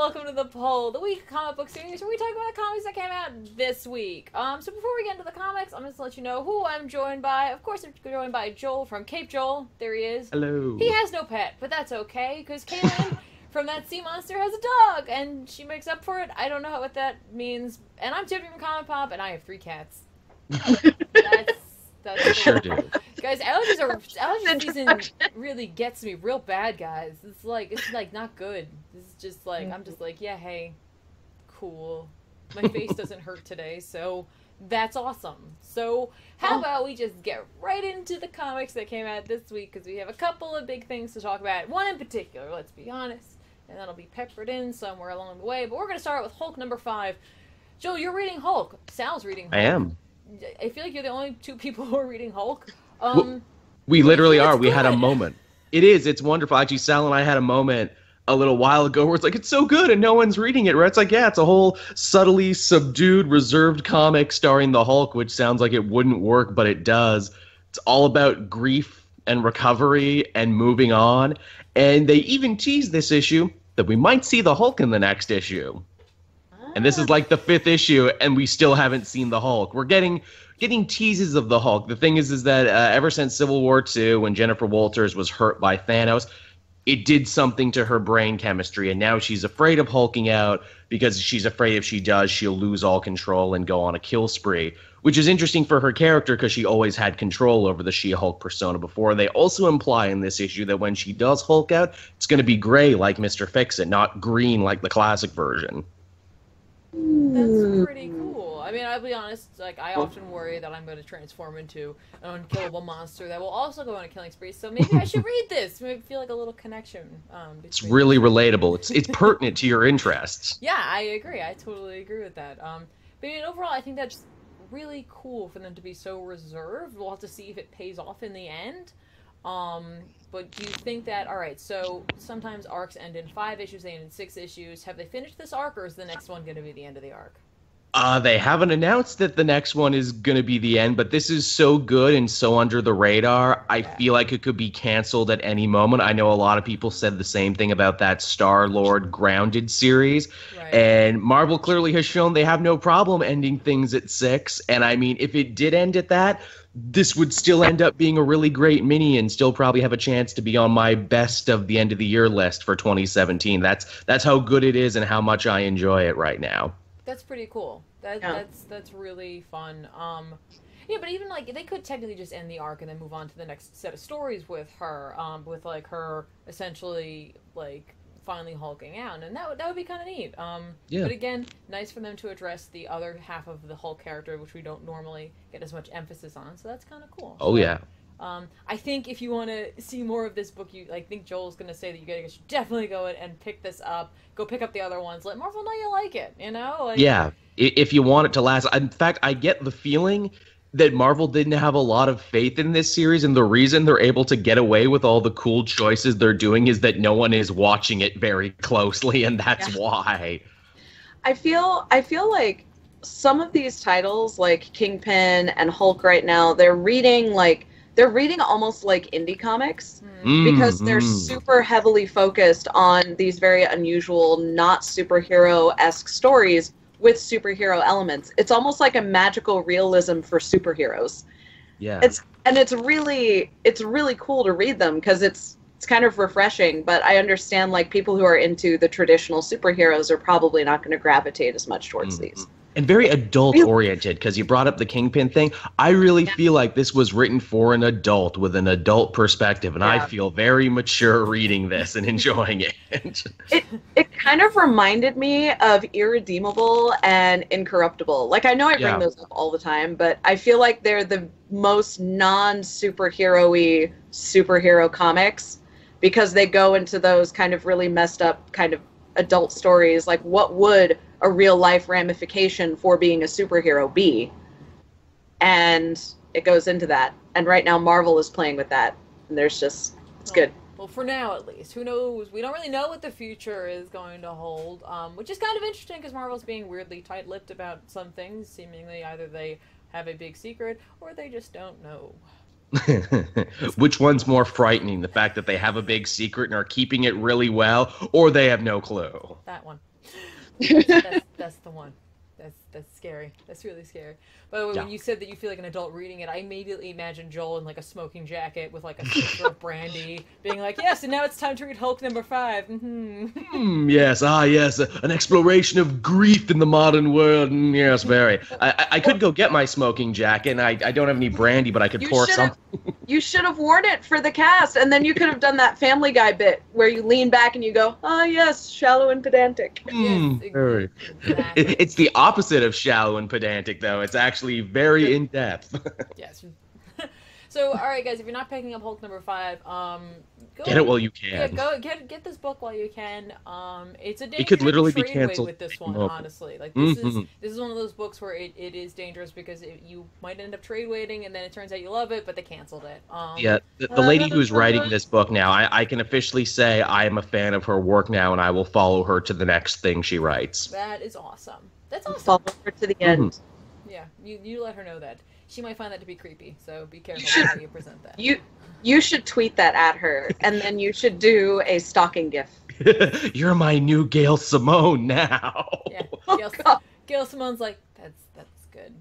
welcome to The Poll, the weekly comic book series where we talk about comics that came out this week. So before we get into the comics, I'm just to let you know who I'm joined by. Of course, I'm joined by Joel from Cape Joel. There he is. Hello. He has no pet, but that's okay, because Caitlin from That Sea Monster has a dog, and she makes up for it. I don't know what that means. And I'm Tiffany from Comic Pop, and I have 3 cats. That's I sure do. Guys, allergy season really gets me real bad, guys. It's like not good. This is just like, I'm just like, yeah, hey, cool. My face doesn't hurt today, so that's awesome. So how about we just get right into the comics that came out this week, because we have a couple of big things to talk about. One in particular, let's be honest, and that'll be peppered in somewhere along the way. But we're going to start with Hulk number 5. Joel, you're reading Hulk. Sal's reading Hulk. I am. I feel like you're the only 2 people who are reading Hulk. We literally are. We good. had a moment. It's wonderful. Actually, Sal and I had a moment a little while ago where it's like, it's so good and no one's reading it, right? It's like, yeah, it's a whole subtly subdued, reserved comic starring the Hulk, which sounds like it wouldn't work, but it does. It's all about grief and recovery and moving on. And they even teased this issue that we might see the Hulk in the next issue. And this is like the 5th issue, and we still haven't seen the Hulk. We're getting teases of the Hulk. The thing is that ever since Civil War II, when Jennifer Walters was hurt by Thanos, it did something to her brain chemistry, and now she's afraid of hulking out because she's afraid if she does, she'll lose all control and go on a kill spree, which is interesting for her character because she always had control over the She-Hulk persona before. They also imply in this issue that when she does Hulk out, it's going to be gray like Mr. Fix-It, not green like the classic version. That's pretty cool. I mean, I'll be honest, like, I often worry that I'm going to transform into an unkillable monster that will also go on a killing spree, so maybe I should read this. Maybe feel like a little connection. It's really relatable. It's pertinent to your interests. Yeah, I agree. I totally agree with that. But I mean, overall, I think that's really cool for them to be so reserved. We'll have to see if it pays off in the end. But do you think that, alright, so sometimes arcs end in 5 issues, they end in 6 issues. Have they finished this arc, or is the next one going to be the end of the arc? They haven't announced that the next one is going to be the end, but this is so good and so under the radar, I feel like it could be canceled at any moment. I know a lot of people said the same thing about that Star-Lord Grounded series, and Marvel clearly has shown they have no problem ending things at 6, and I mean, if it did end at that, this would still end up being a really great mini and still probably have a chance to be on my best of the end of the year list for 2017. That's how good it is and how much I enjoy it right now. That's pretty cool. That's really fun. Yeah, but even like they could technically just end the arc and then move on to the next set of stories with her, with like her essentially like finally hulking out, and that would be kind of neat. Yeah. But again, nice for them to address the other half of the Hulk character, which we don't normally get as much emphasis on. So that's kind of cool. Oh yeah. I think if you want to see more of this book, I think Joel's going to say that you guys should definitely go and pick this up. Go pick up the other ones. Let Marvel know you like it, you know? Like, yeah, if you want it to last. In fact, I get the feeling that Marvel didn't have a lot of faith in this series, and the reason they're able to get away with all the cool choices they're doing is that no one is watching it very closely, and that's why. I feel like some of these titles, like Kingpin and Hulk right now, they're reading almost like indie comics because they're super heavily focused on these very unusual, not superhero-esque stories with superhero elements. It's almost like a magical realism for superheroes. Yeah. It's really cool to read them because it's kind of refreshing, but I understand like people who are into the traditional superheroes are probably not going to gravitate as much towards these. And very adult-oriented, because you brought up the Kingpin thing. I really feel like this was written for an adult with an adult perspective, and I feel very mature reading this and enjoying it. It kind of reminded me of Irredeemable and Incorruptible. Like, I know I bring those up all the time, but I feel like they're the most non-superhero-y superhero comics because they go into those kind of really messed up kind of adult stories. Like, what would a real life ramification for being a superhero be? And it goes into that. And right now Marvel is playing with that. And it's good. Well, for now at least. Who knows? We don't really know what the future is going to hold, which is kind of interesting because Marvel's being weirdly tight-lipped about some things. Seemingly either they have a big secret or they just don't know. Which one's more frightening? The fact that they have a big secret and are keeping it really well, or they have no clue? That one. That's the one. That's scary. That's really scary. By the way, Yeah. when you said that you feel like an adult reading it, I immediately imagined Joel in like a smoking jacket with like a sipper of brandy, being like, "Yes, and now it's time to read Hulk #5." Mm-hmm. Yes, yes, an exploration of grief in the modern world. Yes, very. I could go get my smoking jacket, and I don't have any brandy, but I could pour some. You should have worn it for the cast, and then you could have done that Family Guy bit where you lean back and you go, "Ah, yes, shallow and pedantic." Yes, Very. exactly. It's the opposite of shallow and pedantic, though. It's actually very in depth. Yes. So, all right, guys, if you're not picking up Hulk #5, go Get it while you Yeah, can. go get this book while you can. It's a dangerous It could literally be trade canceled weight with this any one, moment. honestly. Like Mhm. this is one of those books where it is dangerous because you might end up trade weighting, and then it turns out you love it, but they canceled it. Yeah, the lady who's writing this book now, I can officially say I am a fan of her work now, and I will follow her to the next thing she writes. That is awesome. That's awesome. Follow her to the end. Yeah, you let her know that. She might find that to be creepy, so be careful how you present that. You should tweet that at her, and then you should do a stalking gif. You're my new Gail Simone now. Yeah, God. Gail Simone's like, that's good.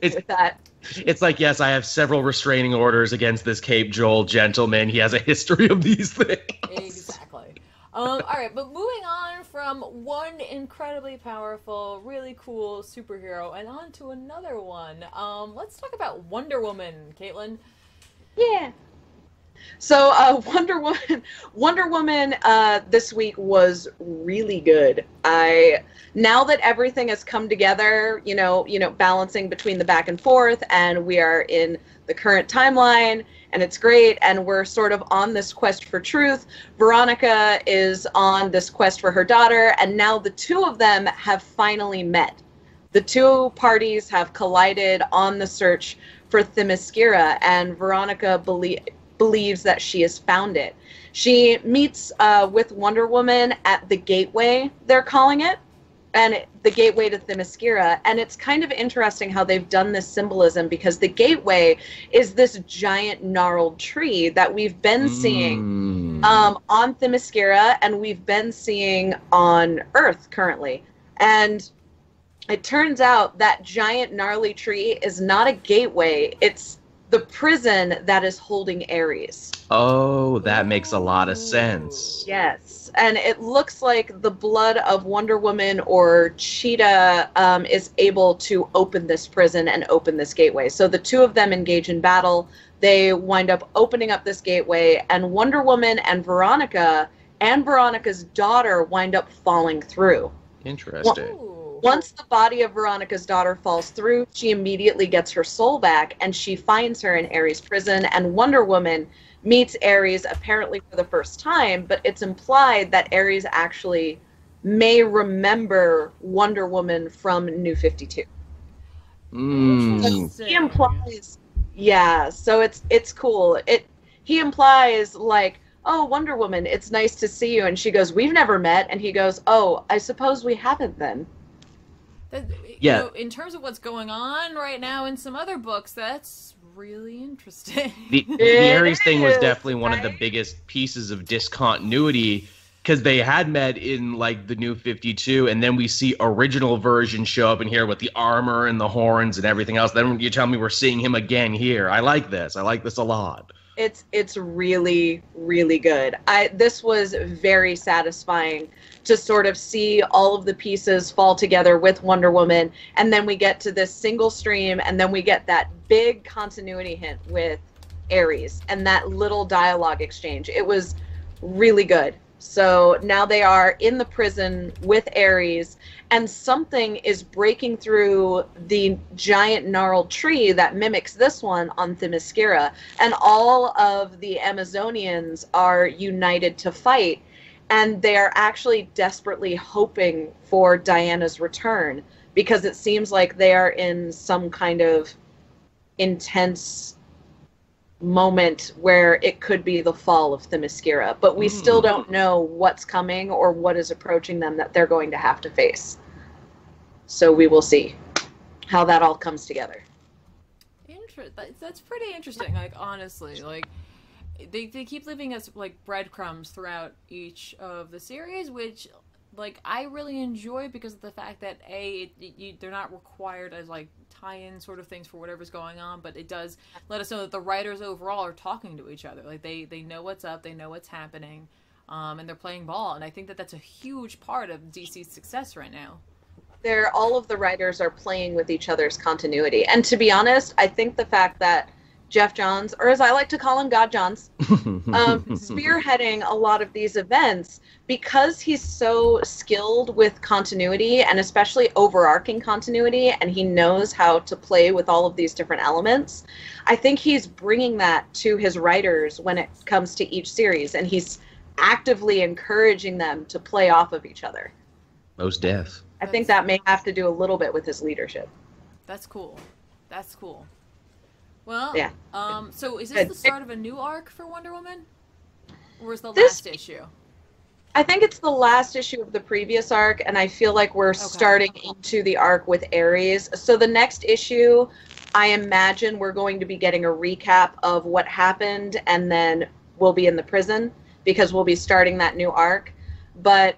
it's With that. it's like, yes, I have several restraining orders against this Cape Joel gentleman. He has a history of these things. Exactly. All right, but moving on from one incredibly powerful, really cool superhero and on to another one. Let's talk about Wonder Woman, Caitlin. Yeah. So Wonder Woman this week was really good. Now that everything has come together, balancing between the back and forth, and we are in the current timeline, and it's great, and we're sort of on this quest for truth. Veronica is on this quest for her daughter, and now the two of them have finally met. The two parties have collided on the search for Themyscira, and Veronica believes that she has found it. She meets with Wonder Woman at the gateway, they're calling it, and the gateway to Themyscira. And it's kind of interesting how they've done this symbolism, because the gateway is this giant gnarled tree that we've been seeing on Themyscira, and we've been seeing on Earth currently. And it turns out that giant gnarly tree is not a gateway, it's the prison that is holding Ares. Oh, that makes a lot of sense. Yes, and it looks like the blood of Wonder Woman or Cheetah is able to open this prison and open this gateway. So the two of them engage in battle. They wind up opening up this gateway, and Wonder Woman and Veronica's daughter wind up falling through. Interesting. Once the body of Veronica's daughter falls through, she immediately gets her soul back, and she finds her in Ares' prison, and Wonder Woman meets Ares apparently for the first time, but it's implied that Ares actually may remember Wonder Woman from New 52. So he implies, yeah, so it's cool. He implies, like, "Oh, Wonder Woman, it's nice to see you," and she goes, "We've never met," and he goes, "Oh, I suppose we haven't then." Yeah. In terms of what's going on right now in some other books, that's really interesting. The Ares thing was definitely one of the biggest pieces of discontinuity, because they had met in like the New 52, and then we see original version show up in here with the armor and the horns and everything else. Then you tell me we're seeing him again here. I like this. I like this a lot. It's really, really good. This was very satisfying to sort of see all of the pieces fall together with Wonder Woman, and then we get to this single stream, and then we get that big continuity hint with Ares and that little dialogue exchange. It was really good. So now they are in the prison with Ares, and something is breaking through the giant gnarled tree that mimics this one on Themyscira, and all of the Amazonians are united to fight, and they are actually desperately hoping for Diana's return, because it seems like they are in some kind of intense moment where it could be the fall of Themyscira, but we still don't know what's coming or what is approaching them that they're going to have to face. So we will see how that all comes together. That's pretty interesting. Like, honestly, like they keep leaving us like breadcrumbs throughout each of the series, which like, I really enjoy it because of the fact that they're not required as like tie-in sort of things for whatever's going on, but it does let us know that the writers overall are talking to each other. Like they know what's up, they know what's happening, and they're playing ball. And I think that that's a huge part of DC's success right now. All of the writers are playing with each other's continuity. And to be honest, I think the fact that Geoff Johns, or as I like to call him, God Johns, spearheading a lot of these events, because he's so skilled with continuity and especially overarching continuity, and he knows how to play with all of these different elements, I think he's bringing that to his writers when it comes to each series, and he's actively encouraging them to play off of each other. Most deaths. I think that may have to do a little bit with his leadership. That's cool. That's cool. Well, yeah. So is this the start of a new arc for Wonder Woman? Or is the last issue? I think it's the last issue of the previous arc, and I feel like we're starting into the arc with Ares. So the next issue, I imagine we're going to be getting a recap of what happened, and then we'll be in the prison, because we'll be starting that new arc. But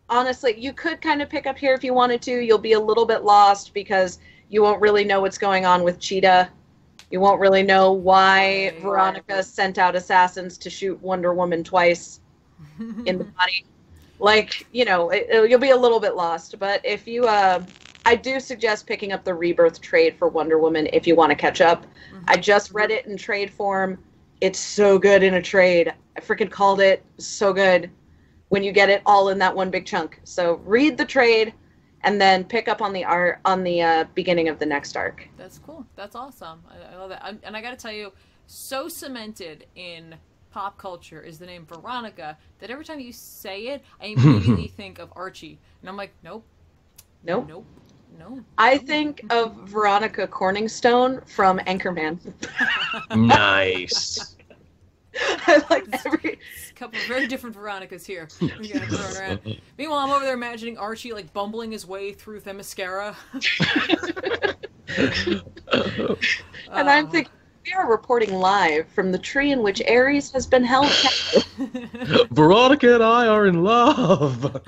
honestly, you could kind of pick up here if you wanted to. You'll be a little bit lost, because you won't really know what's going on with Cheetah. You won't really know why Veronica sent out assassins to shoot Wonder Woman twice in the body. Like, you know, you'll be a little bit lost. But if you, I do suggest picking up the Rebirth trade for Wonder Woman if you want to catch up. I just read it in trade form. It's so good in a trade. I freaking called it. So good when you get it all in that one big chunk. So read the trade, and then pick up on the art on the beginning of the next arc. That's cool. That's awesome. I love that. And I got to tell you, so cemented in pop culture is the name Veronica that every time you say it, I immediately think of Archie. And I'm like, nope. Nope. Nope. No. I think of Veronica Corningstone from Anchorman. Nice. I like every couple of very different Veronicas here. Meanwhile, I'm over there imagining Archie like bumbling his way through Themyscira. And I'm thinking, we are reporting live from the tree in which Ares has been held captive. Veronica and I are in love.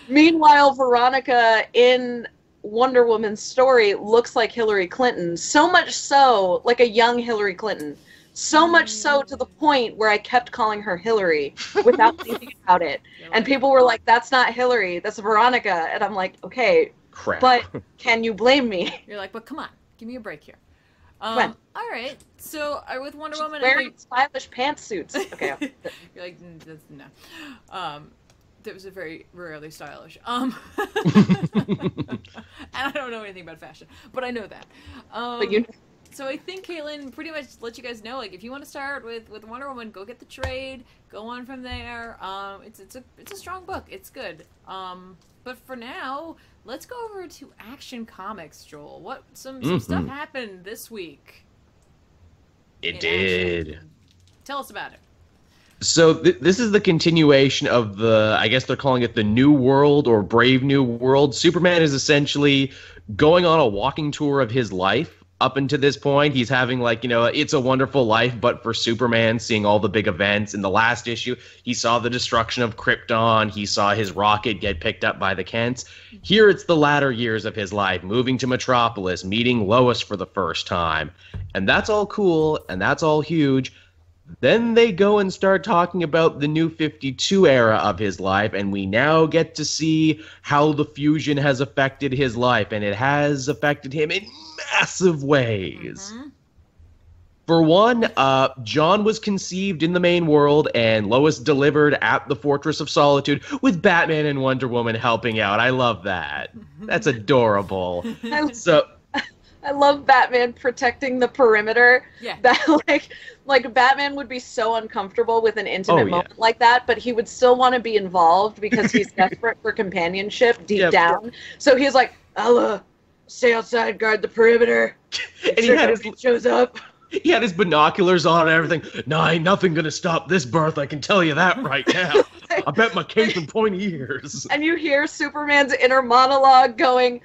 Meanwhile, Veronica in Wonder Woman's story looks like Hillary Clinton. So much so, like a young Hillary Clinton. So much so to the point where I kept calling her Hillary without thinking about it. And people were like, that's not Hillary, that's Veronica. And I'm like, okay, crap. But can you blame me? You're like, but come on, give me a break here. All right, so with Wonder Woman... wearing stylish pantsuits. Okay. You're like, no. That was a very rarely stylish. And I don't know anything about fashion, but I know that. But you know. So I think Caitlin pretty much let you guys know, like, if you want to start with Wonder Woman, go get the trade, go on from there. It's a strong book. It's good. But for now, let's go over to Action Comics, Joel. What some stuff happened this week? It did. Action. Tell us about it. So this is the continuation of the, I guess they're calling it the New World or Brave New World. Superman is essentially going on a walking tour of his life. Up until this point, he's having, like, you know, It's a Wonderful Life, but for Superman, seeing all the big events. In the last issue, he saw the destruction of Krypton. He saw his rocket get picked up by the Kents. Here, it's the latter years of his life, moving to Metropolis, meeting Lois for the first time. And that's all cool, and that's all huge. Then they go and start talking about the New 52 era of his life, and we now get to see how the fusion has affected his life, and it has affected him in massive ways. For one, John was conceived in the main world, and Lois delivered at the Fortress of Solitude, with Batman and Wonder Woman helping out. I love that. That's adorable. I love Batman protecting the perimeter. Yeah. That like Batman would be so uncomfortable with an intimate moment like that, but he would still want to be involved because he's desperate for companionship deep down. So he's like, I'll stay outside, guard the perimeter. And he had shows up. He had his binoculars on and everything. No, ain't nothing gonna stop this birth, I can tell you that right now. I bet my cape and pointy ears. And you hear Superman's inner monologue going,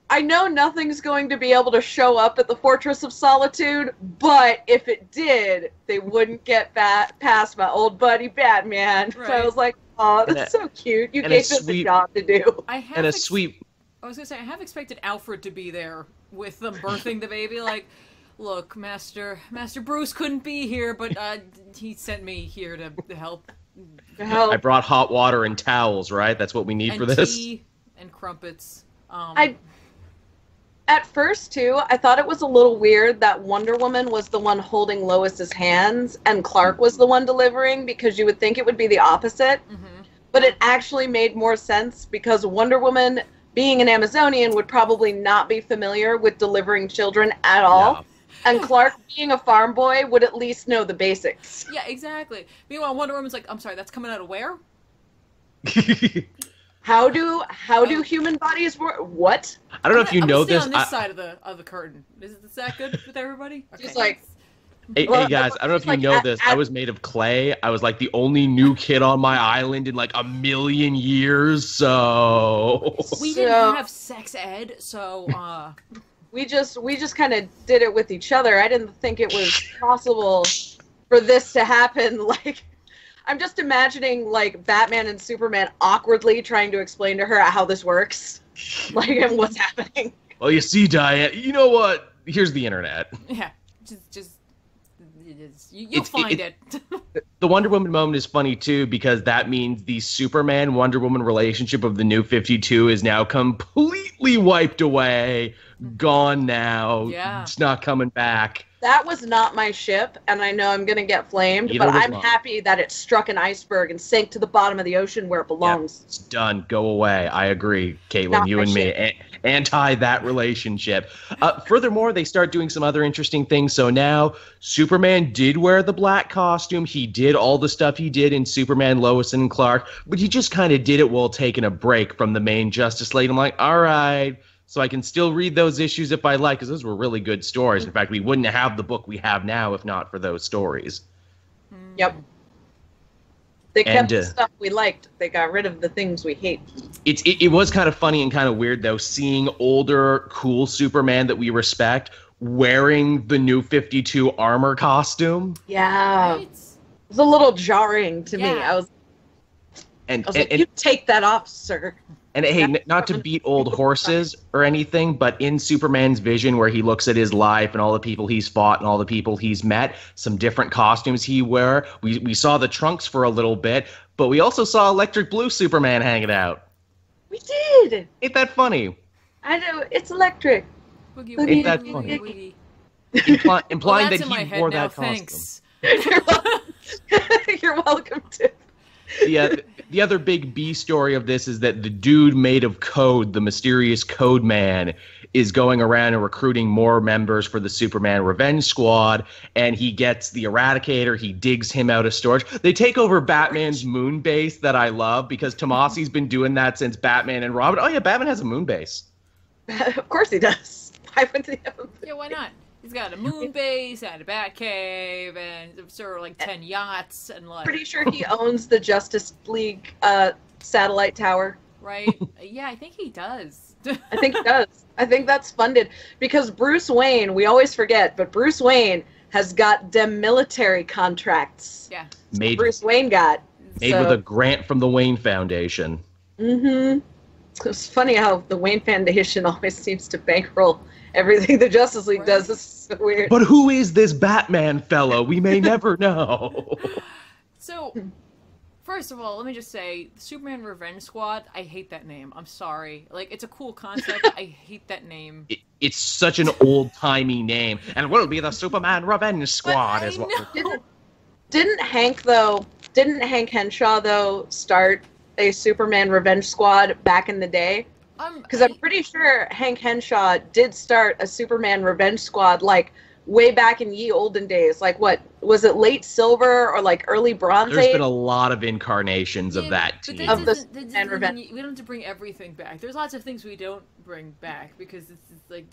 I know nothing's going to be able to show up at the Fortress of Solitude, but if it did, they wouldn't get past my old buddy Batman. Right. So I was like, Oh, that's so cute. You gave him a job to do. I was gonna say I have expected Alfred to be there with them birthing the baby. Like, look, Master Bruce couldn't be here, but he sent me here to help. I brought hot water and towels. Right, that's what we need for this. Tea and crumpets. At first, too, I thought it was a little weird that Wonder Woman was the one holding Lois's hands and Clark was the one delivering, because you would think it would be the opposite. Mm-hmm. But it actually made more sense because Wonder Woman, being an Amazonian, would probably not be familiar with delivering children at all. No. And Clark, being a farm boy, would at least know the basics. Yeah, exactly. Meanwhile, Wonder Woman's like, I'm sorry, that's coming out of where? How do human bodies work? What? I don't know if you know this. On this side of the curtain. Is that good with everybody? Okay. She's like, hey guys, I don't know if you know this. I was made of clay. I was like the only new kid on my island in like a million years. So we didn't have sex ed. So we just kind of did it with each other. I didn't think it was possible for this to happen. Like, I'm just imagining, like, Batman and Superman awkwardly trying to explain to her how this works. Like, and what's happening. Well, you see, Diane, you know what? Here's the internet. Yeah, you'll find it. The Wonder Woman moment is funny, too, because that means the Superman-Wonder Woman relationship of the New 52 is now completely wiped away, gone now. Yeah. It's not coming back. That was not my ship, and I know I'm going to get flamed, but I'm happy that it struck an iceberg and sank to the bottom of the ocean where it belongs. Yeah, it's done. Go away. I agree, Caitlin, you and me. Anti that relationship. Furthermore, they start doing some other interesting things. So now Superman did wear the black costume. He did all the stuff he did in Superman, Lois, and Clark, but he just kind of did it while taking a break from the main Justice League. I'm like, all right. So I can still read those issues if I like, because those were really good stories. In fact, we wouldn't have the book we have now if not for those stories. Yep. They kept the stuff we liked. They got rid of the things we hate. It was kind of funny and kind of weird, though, seeing older, cool Superman that we respect wearing the New 52 armor costume. Yeah. Right. It was a little jarring to me. I was like, you take that off, sir. And hey, not to beat old horses or anything, but in Superman's vision where he looks at his life and all the people he's fought and all the people he's met, some different costumes he wear. We saw the trunks for a little bit, but we also saw Electric Blue Superman hanging out. We did. Ain't that funny? I know, it's electric. Boogie, Ain't that funny? Implying that he wore that costume. You're welcome to. The other big B story of this is that the dude made of code, the mysterious Code Man, is going around and recruiting more members for the Superman Revenge Squad, and he gets the Eradicator, he digs him out of storage. They take over Batman's moon base that I love, because Tomasi's been doing that since Batman and Robin. Oh yeah, Batman has a moon base. Of course he does. Why wouldn't he have a moon base? Yeah, why not? He's got a moon base and a bat cave and sort of like 10 yachts and like. Pretty sure he owns the Justice League satellite tower. Right? Yeah, I think he does. I think he does. I think that's funded because Bruce Wayne. We always forget, but Bruce Wayne has got them military contracts. Yeah. Bruce Wayne got made with a grant from the Wayne Foundation. Mm-hmm. It's funny how the Wayne Foundation always seems to bankroll everything the Justice League does. Is so weird. But who is this Batman fellow? We may never know. So, first of all, let me just say, Superman Revenge Squad, I hate that name. I'm sorry. Like, it's a cool concept. I hate that name. It's such an old-timey name. And we'll be the Superman Revenge Squad is what Didn't Hank Henshaw, though, start a Superman Revenge Squad back in the day? Because I'm pretty sure Hank Henshaw did start a Superman Revenge Squad, like, way back in ye olden days. Like, what, was it late Silver or, like, early Bronze Age? There's been a lot of incarnations of that team. Of the Superman Revenge. We don't have to bring everything back. There's lots of things we don't bring back, because it's like...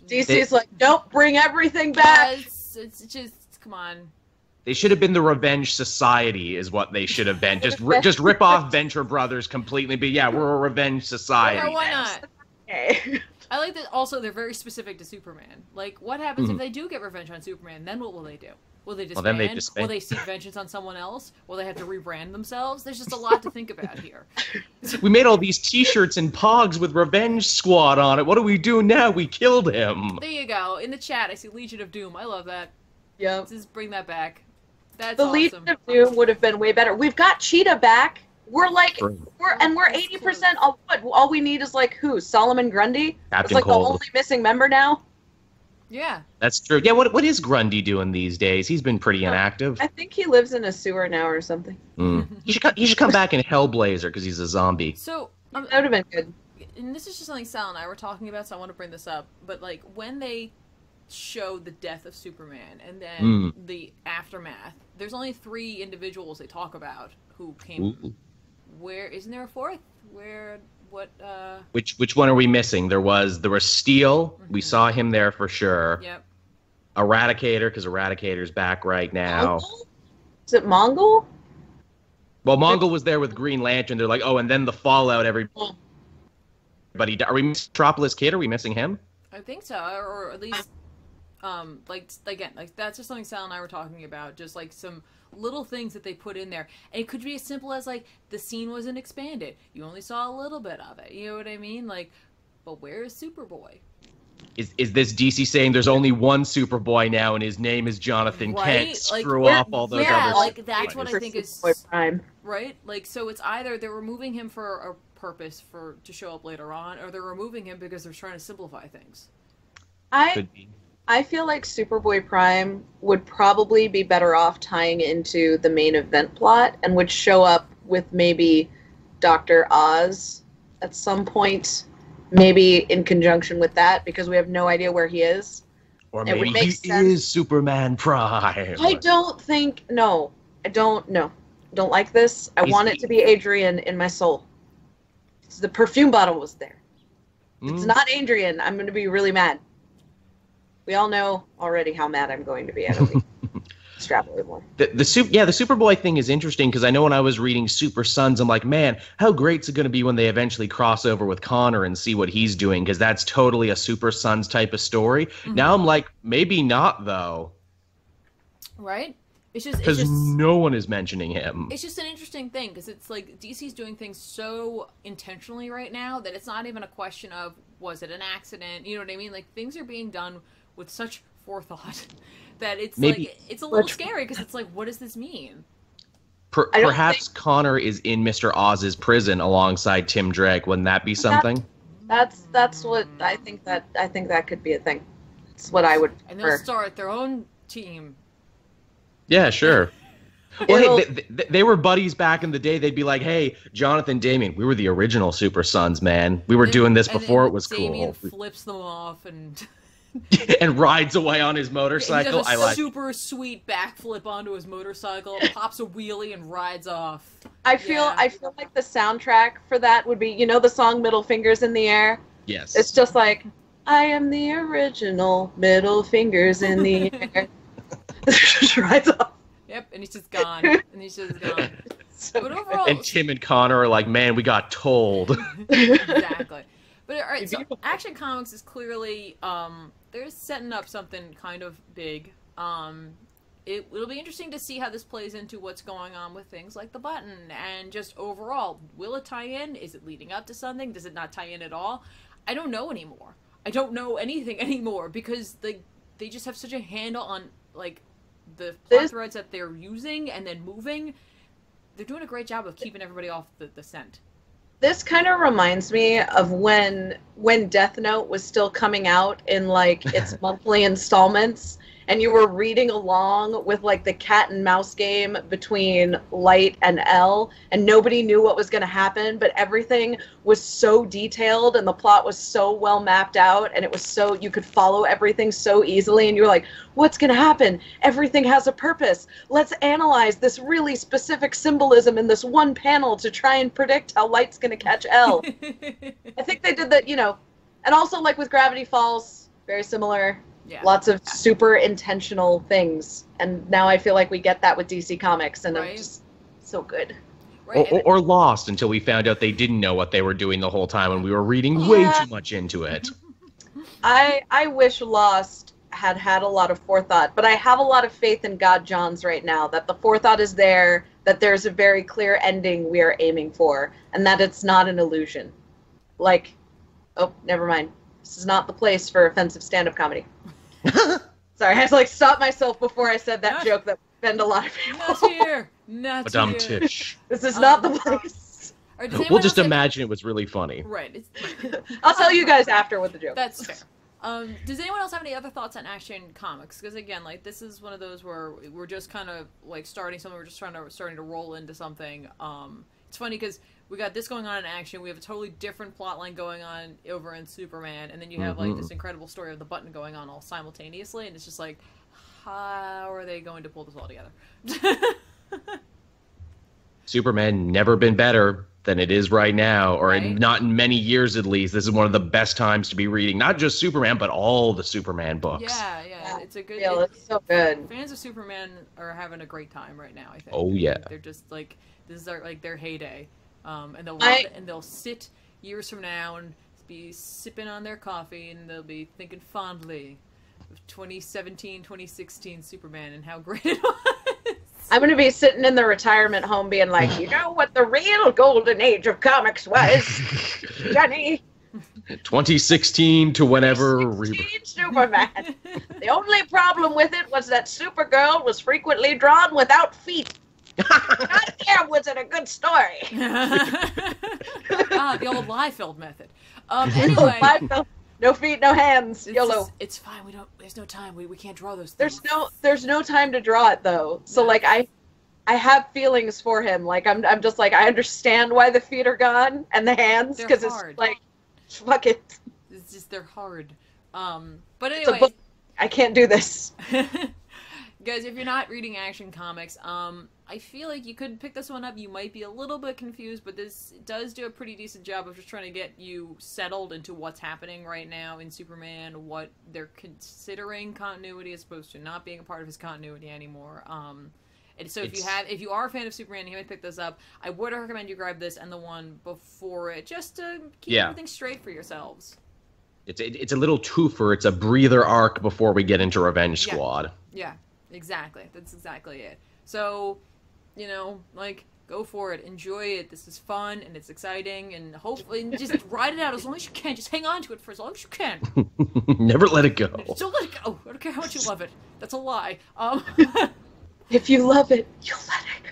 DC's like, don't bring everything back! It's just, come on. They should have been the Revenge Society, is what they should have been. Just rip off Venture Brothers completely. But yeah, we're a Revenge Society. Yeah, why not? Okay. I like that. Also, they're very specific to Superman. Like, what happens if they do get revenge on Superman? Then what will they do? Will they Well, then disband? they disband. Will they seek vengeance on someone else? Will they have to rebrand themselves? There's just a lot to think about here. We made all these T-shirts and Pogs with Revenge Squad on it. What do we do now? We killed him. There you go. In the chat, I see Legion of Doom. I love that. Yeah. Let's just bring that back. That's The awesome. Legion of Doom would have been way better. We've got Cheetah back. We're like, we're 80% of what? All we need is like who? Solomon Grundy? Captain It's like Cold. the only missing member now. Yeah. That's true. Yeah, what is Grundy doing these days? He's been pretty inactive. I think he lives in a sewer now or something. He should come back in Hellblazer because he's a zombie. So, That would have been good. and this is just something Sal and I were talking about, so I want to bring this up. But like when they show the death of Superman and then the aftermath, there's only 3 individuals they talk about who came. Ooh. Where isn't there a 4th? Where what? Which one are we missing? There was Steel. We saw him there for sure. Yep. Eradicator, because Eradicator's back right now. Mongol? Is it Mongol? Well, Mongol was there with Green Lantern. They're like, oh, and then the Fallout. Everybody. Are we missing Metropolis Kid? Are we missing him? I think so, or at least, like again, like that's just something Sal and I were talking about, just like some little things that they put in there, and it could be as simple as like the scene wasn't expanded, you only saw a little bit of it, you know what I mean? Like, but where is Superboy? Is this DC saying there's only one Superboy now, and his name is Jonathan Right? Kent? Like, Screw off all those yeah, other. like that's what I For think is Superboy Prime. right. Like, so it's either they're removing him for a purpose to show up later on, or they're removing him because they're trying to simplify things. Could be. I feel like Superboy Prime would probably be better off tying into the main event plot and would show up with maybe Dr. Oz at some point, maybe in conjunction with that, because we have no idea where he is. Or It maybe would make he sense. is Superman Prime. I don't think, no. I don't like this. I want it to be Adrian in my soul. The perfume bottle was there. It's not Adrian. I'm going to be really mad. We all know already how mad I'm going to be. I don't think extrapolate more. The Superboy thing is interesting because I know when I was reading Super Sons, I'm like, man, how great's it going to be when they eventually cross over with Connor and see what he's doing, because that's totally a Super Sons type of story. Now I'm like, maybe not though, Right? It's because just no one is mentioning him. it's just an interesting thing because it's like DC's doing things so intentionally right now that it's not even a question of was it an accident, you know what I mean? Like things are being done with such forethought that it's Maybe- like it's a little scary because it's like, what does this mean? Perhaps Connor is in Mr. Oz's prison alongside Tim Drake. Wouldn't that be something? That's what I think that could be a thing. That's what I would And they'll prefer. start their own team. Yeah, sure. Well, It'll- hey, they were buddies back in the day. They'd be like, hey, Jonathan, Damian, we were the original Super Sons, man. We were doing this And before then it was Damian cool. flips them off and And rides away on his he motorcycle. does a I like. super sweet backflip onto his motorcycle, pops a wheelie and rides off. I feel Yeah. like the soundtrack for that would be, you know, the song Middle Fingers in the Air? Yes. It's just like, I am the original middle fingers in the air. Just rides off. Yep, and he's just gone. And he's just gone. So But good. overall, And Tim and Connor are like, man, we got told. exactly. But all right, so Action Comics is clearly they're setting up something kind of big. It'll be interesting to see how this plays into what's going on with things like the button and just overall. Will it tie in? Is it leading up to something? Does it not tie in at all? I don't know anymore. I don't know anything anymore because they just have such a handle on like the plot threads that they're using and then moving. They're doing a great job of keeping everybody off the scent. This kind of reminds me of when Death Note was still coming out in like its monthly installments, and you were reading along with like the cat and mouse game between Light and L, and nobody knew what was going to happen, but everything was so detailed and the plot was so well mapped out, and it was so you could follow everything so easily, and you were like, what's going to happen? Everything has a purpose. Let's analyze this really specific symbolism in this one panel to try and predict how Light's going to catch L. I think they did that, you know, and also like with Gravity Falls, very similar. Yeah. Lots of super intentional things, and now I feel like we get that with DC Comics, and Right. I'm just so good. Right. Or Lost until we found out they didn't know what they were doing the whole time and we were reading way Yeah. too much into it. I wish Lost had a lot of forethought, but I have a lot of faith in God Johns right now, that the forethought is there, that there's a very clear ending we are aiming for, and that it's not an illusion. Like, oh, never mind. This is not the place for offensive stand-up comedy. Sorry, I had to like stop myself before I said that joke that offended a lot of people. Not here. Not Madame here. Tish. This is not the place. We'll just imagine it was really funny. Right. I'll tell you guys after what the joke. That's fair. Does anyone else have any other thoughts on Action Comics? Because again, like this is one of those where we're just kind of like starting something. We're just starting to roll into something. It's funny because we got this going on in Action. We have a totally different plot line going on over in Superman, and then you have like this incredible story of the Button going on all simultaneously, and it's just like, how are they going to pull this all together? Superman never been better than it is right now, or not in many years at least. This is one of the best times to be reading not just Superman, but all the Superman books. Yeah. It's a good. It's so good. Fans of Superman are having a great time right now. I think. Oh yeah. They're just like this is their heyday, and they'll sit years from now and be sipping on their coffee, and they'll be thinking fondly of 2017, 2016 Superman and how great it was. I'm going to be sitting in the retirement home being like, you know what the real golden age of comics was, Johnny? 2016 to whenever. 2016 Superman. The only problem with it was that Supergirl was frequently drawn without feet. God damn, was it a good story? The old Liefeld method. Anyway. No feet, no hands. YOLO. It's fine. There's no time. We can't draw those things. There's no time to draw it though. So like I have feelings for him. Like I'm just like I understand why the feet are gone and the hands because it's like fuck it. It's just they're hard. But anyway, I can't do this. Guys, if you're not reading Action Comics, I feel like you could pick this one up. You might be a little bit confused, but this does do a pretty decent job of just trying to get you settled into what's happening right now in Superman, what they're considering continuity as opposed to not being a part of his continuity anymore. And so if you are a fan of Superman, you might pick this up. I would recommend you grab this and the one before it, just to keep everything straight for yourselves. It's a little twofer. It's a breather arc before we get into Revenge Squad. Yeah. Exactly. That's exactly it. So, like, go for it. Enjoy it. This is fun, and it's exciting, and hopefully just ride it out as long as you can. Just hang on to it for as long as you can. Never let it go. Don't let it go. I don't care how much you love it. That's a lie. If you love it, you'll let it go.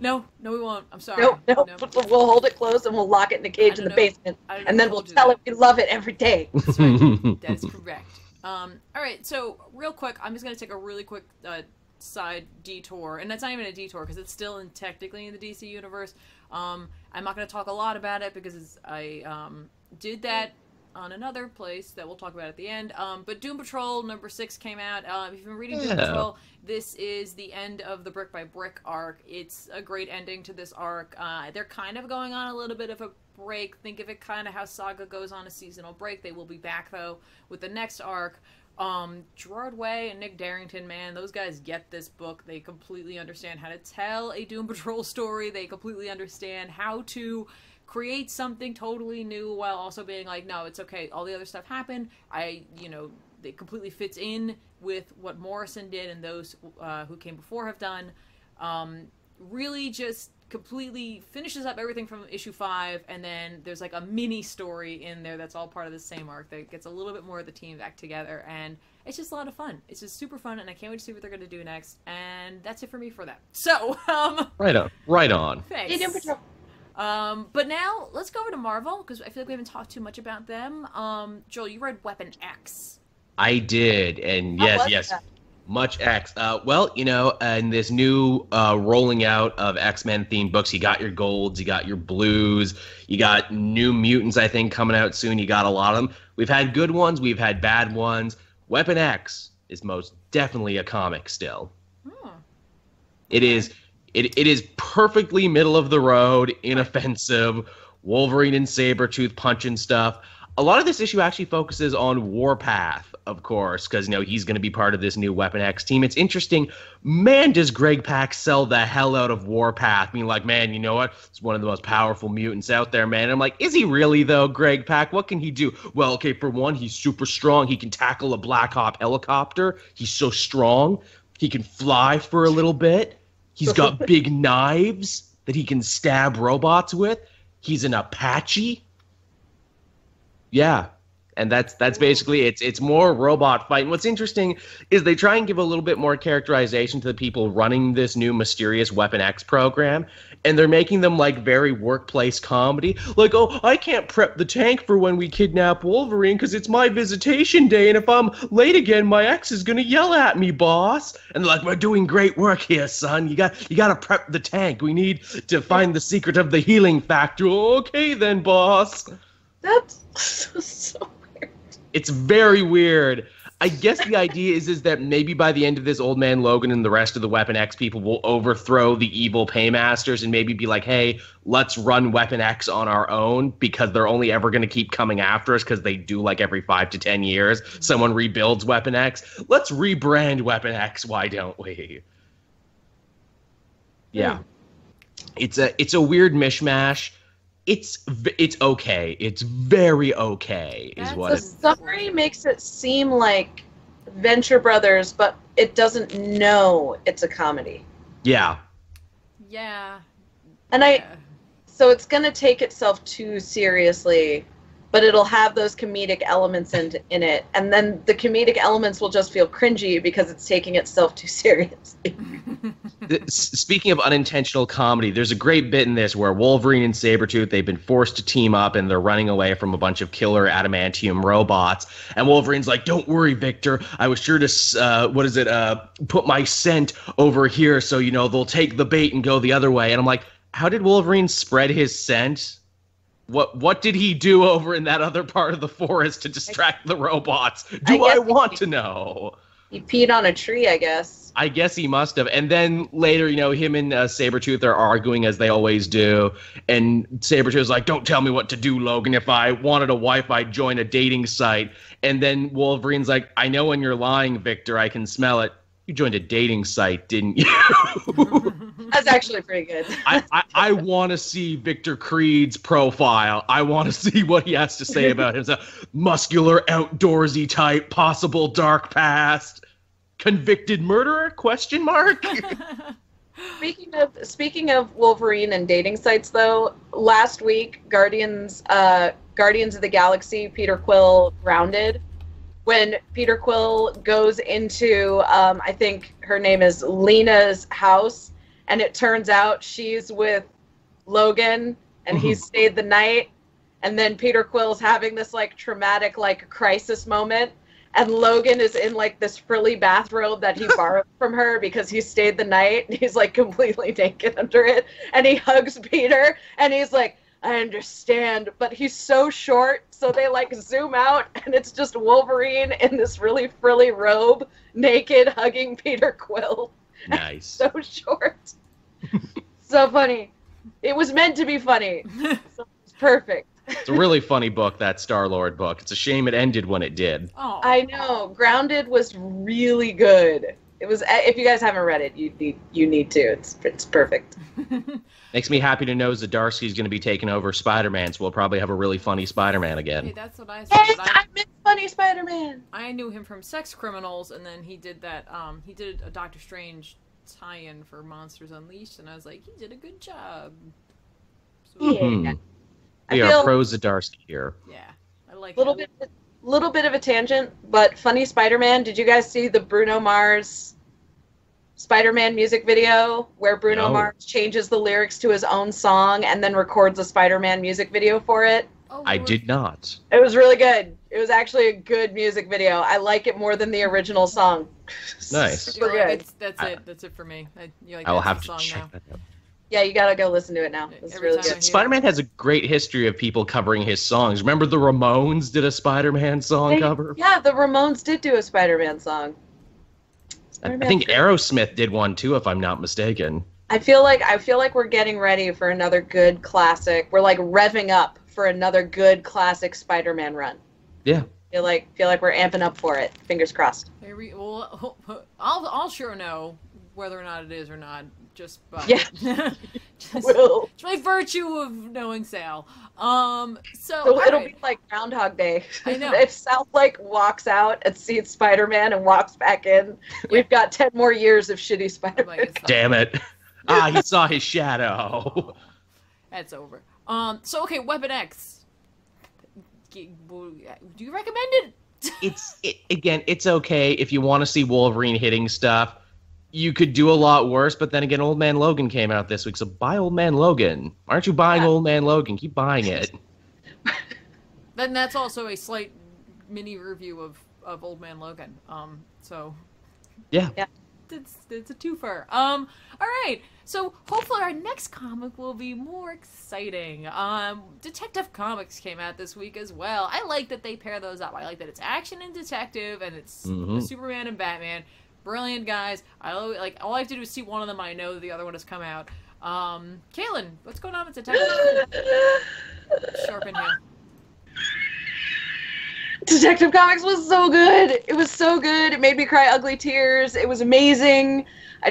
No, we won't. I'm sorry. No. We'll hold it closed, and we'll lock it in the cage in the basement, and then we'll tell it we love it every day. That's right. That is correct. All right, so real quick, I'm just going to take a really quick side detour, and that's not even a detour because it's still technically in the DC universe. I'm not going to talk a lot about it because I did that on another place that we'll talk about at the end. But Doom Patrol #6 came out. If you've been reading Doom Patrol, this is the end of the Brick by Brick arc. It's a great ending to this arc. They're kind of going on a little bit of a break. Think of it kind of how Saga goes on a seasonal break. They will be back though with the next arc. Gerard Way and Nick Darrington, man, those guys get this book. They completely understand how to tell a Doom Patrol story. They completely understand how to create something totally new while also being like, no, it's okay. All the other stuff happened. It completely fits in with what Morrison did and those who came before have done. Really just completely finishes up everything from issue 5, and then there's like a mini story in there that's all part of the same arc that gets a little bit more of the team back together, and it's just a lot of fun. It's just super fun, and I can't wait to see what they're going to do next, and that's it for me for that. So, Right on. Thanks. But now, let's go over to Marvel, because I feel like we haven't talked too much about them. Joel, you read Weapon X. I did, and yes. Much X. In this new rolling out of X-Men themed books, you got your golds, you got your blues, you got New Mutants, I think, coming out soon. You got a lot of them. We've had good ones, we've had bad ones. Weapon X is most definitely a comic still. It is perfectly middle of the road, inoffensive, Wolverine and Sabretooth punching stuff. a lot of this issue actually focuses on Warpath, of course, because, he's going to be part of this new Weapon X team. It's interesting. Man, does Greg Pak sell the hell out of Warpath. Being like, man, you know what? It's one of the most powerful mutants out there, man. And I'm like, is he really, though, Greg Pak? What can he do? Well, okay, for one, he's super strong. He can tackle a Black Hawk helicopter. He's so strong. He can fly for a little bit. He's got big knives that he can stab robots with. He's an Apache. Yeah, and that's basically it's more robot fight. And what's interesting is they try and give a little bit more characterization to the people running this new mysterious Weapon X program, and they're making them like very workplace comedy. Like, oh, I can't prep the tank for when we kidnap Wolverine because it's my visitation day, and if I'm late again, my ex is gonna yell at me, boss. And they're like, we're doing great work here, son. You gotta prep the tank. We need to find the secret of the healing factor. Okay then, boss. That's so weird. It's very weird. I guess the idea is that maybe by the end of this, Old Man Logan and the rest of the Weapon X people will overthrow the evil Paymasters and maybe be like, hey, let's run Weapon X on our own, because they're only ever going to keep coming after us because they do like every 5 to 10 years. Someone rebuilds Weapon X. Let's rebrand Weapon X. Why don't we? Yeah. It's a weird mishmash. It's okay. It's very okay, is what the summary makes it seem like Venture Brothers, but it doesn't know it's a comedy. Yeah. Yeah. And so it's going to take itself too seriously, but it'll have those comedic elements in it, and then the comedic elements will just feel cringy because it's taking itself too seriously. Speaking of unintentional comedy, there's a great bit in this where Wolverine and Sabretooth, they've been forced to team up and they're running away from a bunch of killer adamantium robots. And Wolverine's like, don't worry, Victor. I was sure to, put my scent over here so, they'll take the bait and go the other way. And I'm like, how did Wolverine spread his scent? What did he do over in that other part of the forest to distract the robots? I want to know. He peed on a tree, I guess. I guess he must have. And then later, him and Sabretooth are arguing as they always do. And Sabretooth's like, don't tell me what to do, Logan. If I wanted a wife, I'd join a dating site. And then Wolverine's like, I know when you're lying, Victor. I can smell it. You joined a dating site, didn't you? That's actually pretty good. I want to see Victor Creed's profile. I want to see what he has to say about himself. Muscular, outdoorsy type, possible dark past, convicted murderer? ? Speaking of Wolverine and dating sites, though, last week, Guardians of the Galaxy, Peter Quill grounded. When Peter Quill goes into, I think her name is Lena's house, and it turns out she's with Logan, and he's stayed the night, and then Peter Quill's having this, traumatic, crisis moment, and Logan is in, this frilly bathrobe that he borrowed from her because he stayed the night. He's, completely naked under it, and he hugs Peter, and he's like, I understand, but he's so short, so they zoom out, and it's just Wolverine in this really frilly robe, naked, hugging Peter Quill. Nice. So short. So funny. It was meant to be funny. So it's perfect. It's a really funny book, that Star-Lord book. It's a shame it ended when it did. Oh. I know. Grounded was really good. It was. If you guys haven't read it, you need to. It's perfect. Makes me happy to know Zdarsky's going to be taking over Spider-Man, so we'll probably have a really funny Spider-Man again. Hey, that's what I said. Hey, I miss funny Spider-Man. I knew him from Sex Criminals, and then he did that. He did a Doctor Strange tie-in for Monsters Unleashed, and I was like, he did a good job. So, Yeah. We are pro Zdarsky here. Yeah, I like Little bit of a tangent, but funny Spider-Man. Did you guys see the Bruno Mars Spider-Man music video where Bruno Mars changes the lyrics to his own song and then records a Spider-Man music video for it? Oh, I did not. It was really good. It was actually a good music video. I like it more than the original song. Nice. Super good. That's it for me. I will have to check that out. Yeah, you gotta go listen to it now. It's Every really time good. Spider-Man has a great history of people covering his songs. Remember the Ramones did a Spider-Man song cover? Yeah, the Ramones did do a Spider-Man song. I think Aerosmith did one too, if I'm not mistaken. I feel like we're getting ready for another good classic. We're revving up for another good classic Spider-Man run. Yeah. Feel like we're amping up for it. Fingers crossed. Well, I'll sure know whether or not it is or not, just by just by virtue of knowing Sal. So it'll be like Groundhog Day. I know. If Sal walks out and sees Spider-Man and walks back in, we've got 10 more years of shitty Spider-Man. Damn it! He saw his shadow. That's over. So okay, Weapon X. Do you recommend it? It's okay if you want to see Wolverine hitting stuff. You could do a lot worse, but then again, Old Man Logan came out this week, so buy Old Man Logan. Aren't you buying Old Man Logan? Keep buying it. Then that's also a slight mini review of Old Man Logan. So yeah. It's a twofer. All right. So hopefully our next comic will be more exciting. Detective Comics came out this week as well. I like that they pair those up. I like that it's action and detective, and it's Superman and Batman. Brilliant guys. All I have to do is see one of them. I know the other one has come out. Kaylin, what's going on with Detective? Sharpen here. Detective Comics was so good. It was so good. It made me cry ugly tears. It was amazing. I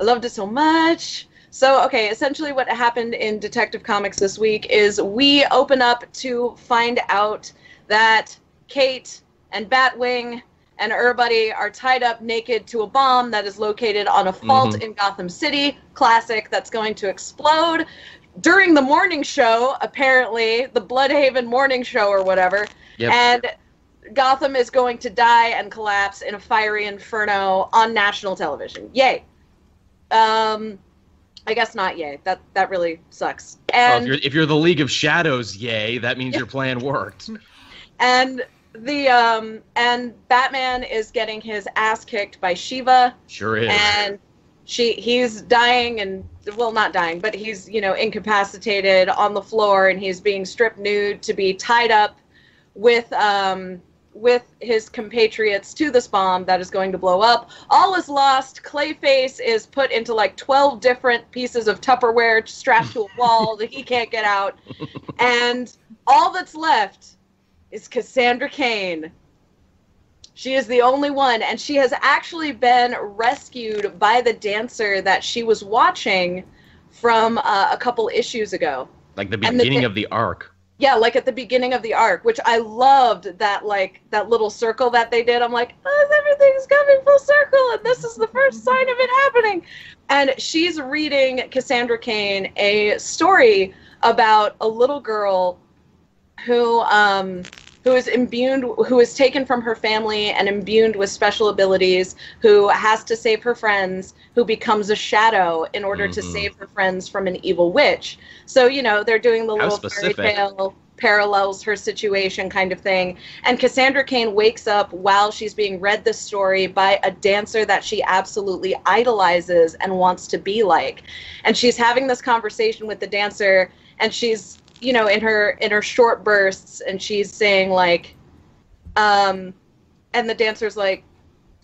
loved it so much. So, okay, essentially what happened in Detective Comics this week is we open up to find out that Kate and Batwing and everybody are tied up naked to a bomb that is located on a fault in Gotham City. Classic. That's going to explode. During the morning show, apparently, the Bloodhaven morning show or whatever. Yep. And Gotham is going to die and collapse in a fiery inferno on national television. Yay. I guess not yay. That really sucks. And well, if you're the League of Shadows, yay, that means your plan worked. And and Batman is getting his ass kicked by Shiva. Sure is. And he's dying, and well, not dying, but he's incapacitated on the floor, and he's being stripped nude to be tied up with his compatriots to this bomb that is going to blow up. All is lost. Clayface is put into like 12 different pieces of Tupperware strapped to a wall that he can't get out, and all that's left is Cassandra Cain. She is the only one, and she has actually been rescued by the dancer that she was watching from a couple issues ago. Like the beginning of the arc. Yeah, like at the beginning of the arc, which I loved that little circle that they did. I'm like, everything's coming full circle, and this is the first sign of it happening. And she's reading Cassandra Cain a story about a little girl who is taken from her family and imbued with special abilities, who has to save her friends, who becomes a shadow in order to save her friends from an evil witch. So, they're doing the little fairy tale parallels her situation kind of thing. And Cassandra Cain wakes up while she's being read this story by a dancer that she absolutely idolizes and wants to be like. And she's having this conversation with the dancer, and she's in her short bursts, and she's saying and the dancer's like,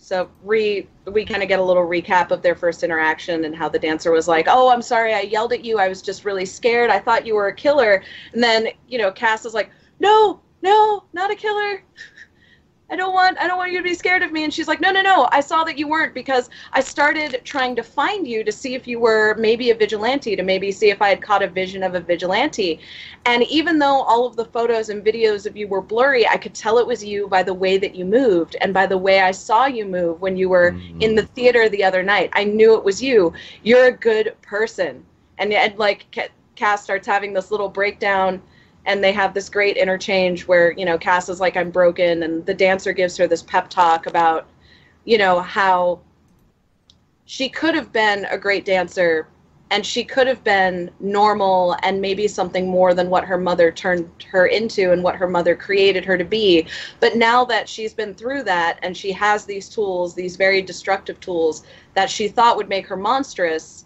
so we kind of get a little recap of their first interaction and how the dancer was like, oh, I'm sorry, I yelled at you, I was just really scared, I thought you were a killer. And then Cass is like, no, not a killer. I don't want you to be scared of me. And she's like, no, I saw that you weren't, because I started trying to find you to see if you were maybe a vigilante, to maybe see if I had caught a vision of a vigilante. And even though all of the photos and videos of you were blurry, I could tell it was you by the way that you moved and by the way I saw you move when you were in the theater the other night. I knew it was you. You're a good person. And Cass starts having this little breakdown, and they have this great interchange where, Cass is like, I'm broken, and the dancer gives her this pep talk about, how she could have been a great dancer, and she could have been normal and maybe something more than what her mother turned her into and what her mother created her to be. But now that she's been through that, and she has these tools, these very destructive tools that she thought would make her monstrous,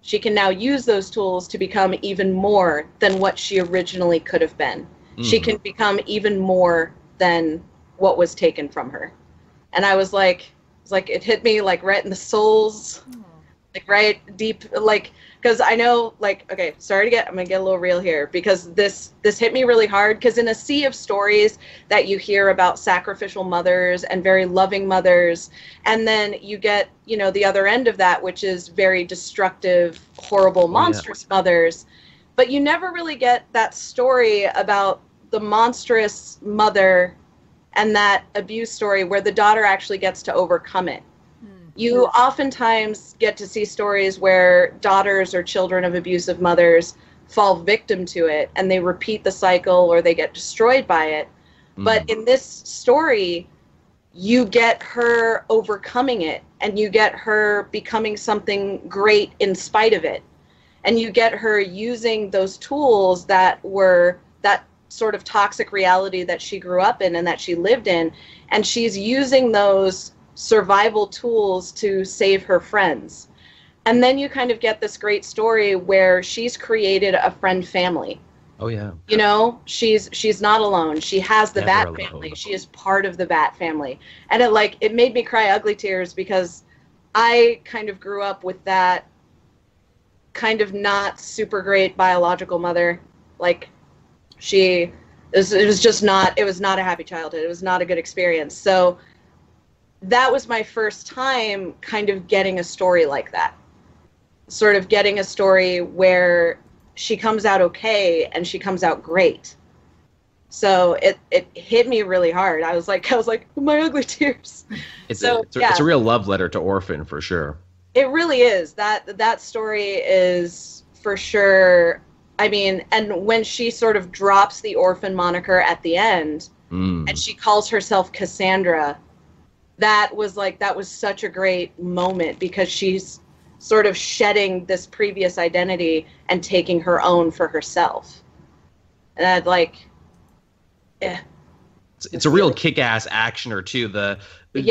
she can now use those tools to become even more than what she originally could have been. She can become even more than what was taken from her. And I was like, it hit me like right in the soles. like right deep, like, because I know, like, okay, I'm gonna get a little real here, because this hit me really hard, because in a sea of stories that you hear about sacrificial mothers and very loving mothers, and then you get, you know, the other end of that, which is very destructive, horrible, monstrous mothers, but you never really get that story about the monstrous mother and that abuse story where the daughter actually gets to overcome it. You oftentimes get to see stories where daughters or children of abusive mothers fall victim to it and they repeat the cycle or they get destroyed by it. But in this story, you get her overcoming it and you get her becoming something great in spite of it. And you get her using those tools that were that sort of toxic reality that she grew up in and that she lived in. And she's using those survival tools to save her friends. And then you kind of get this great story where she's created a friend family. Oh yeah. You know, she's not alone. She has the Bat family. She is part of the Bat family. And it made me cry ugly tears because I kind of grew up with that kind of not super great biological mother. Like it was not a happy childhood. It was not a good experience. So that was my first time kind of getting a story like that. Sort of getting a story where she comes out okay and she comes out great. So it hit me really hard. I was like, my ugly tears. It's a real love letter to Orphan for sure. It really is. That story is for sure. I mean, and when she sort of drops the Orphan moniker at the end and she calls herself Cassandra, that was such a great moment because she's sort of shedding this previous identity and taking her own for herself. And I'd it's a real kick-ass actioner too. The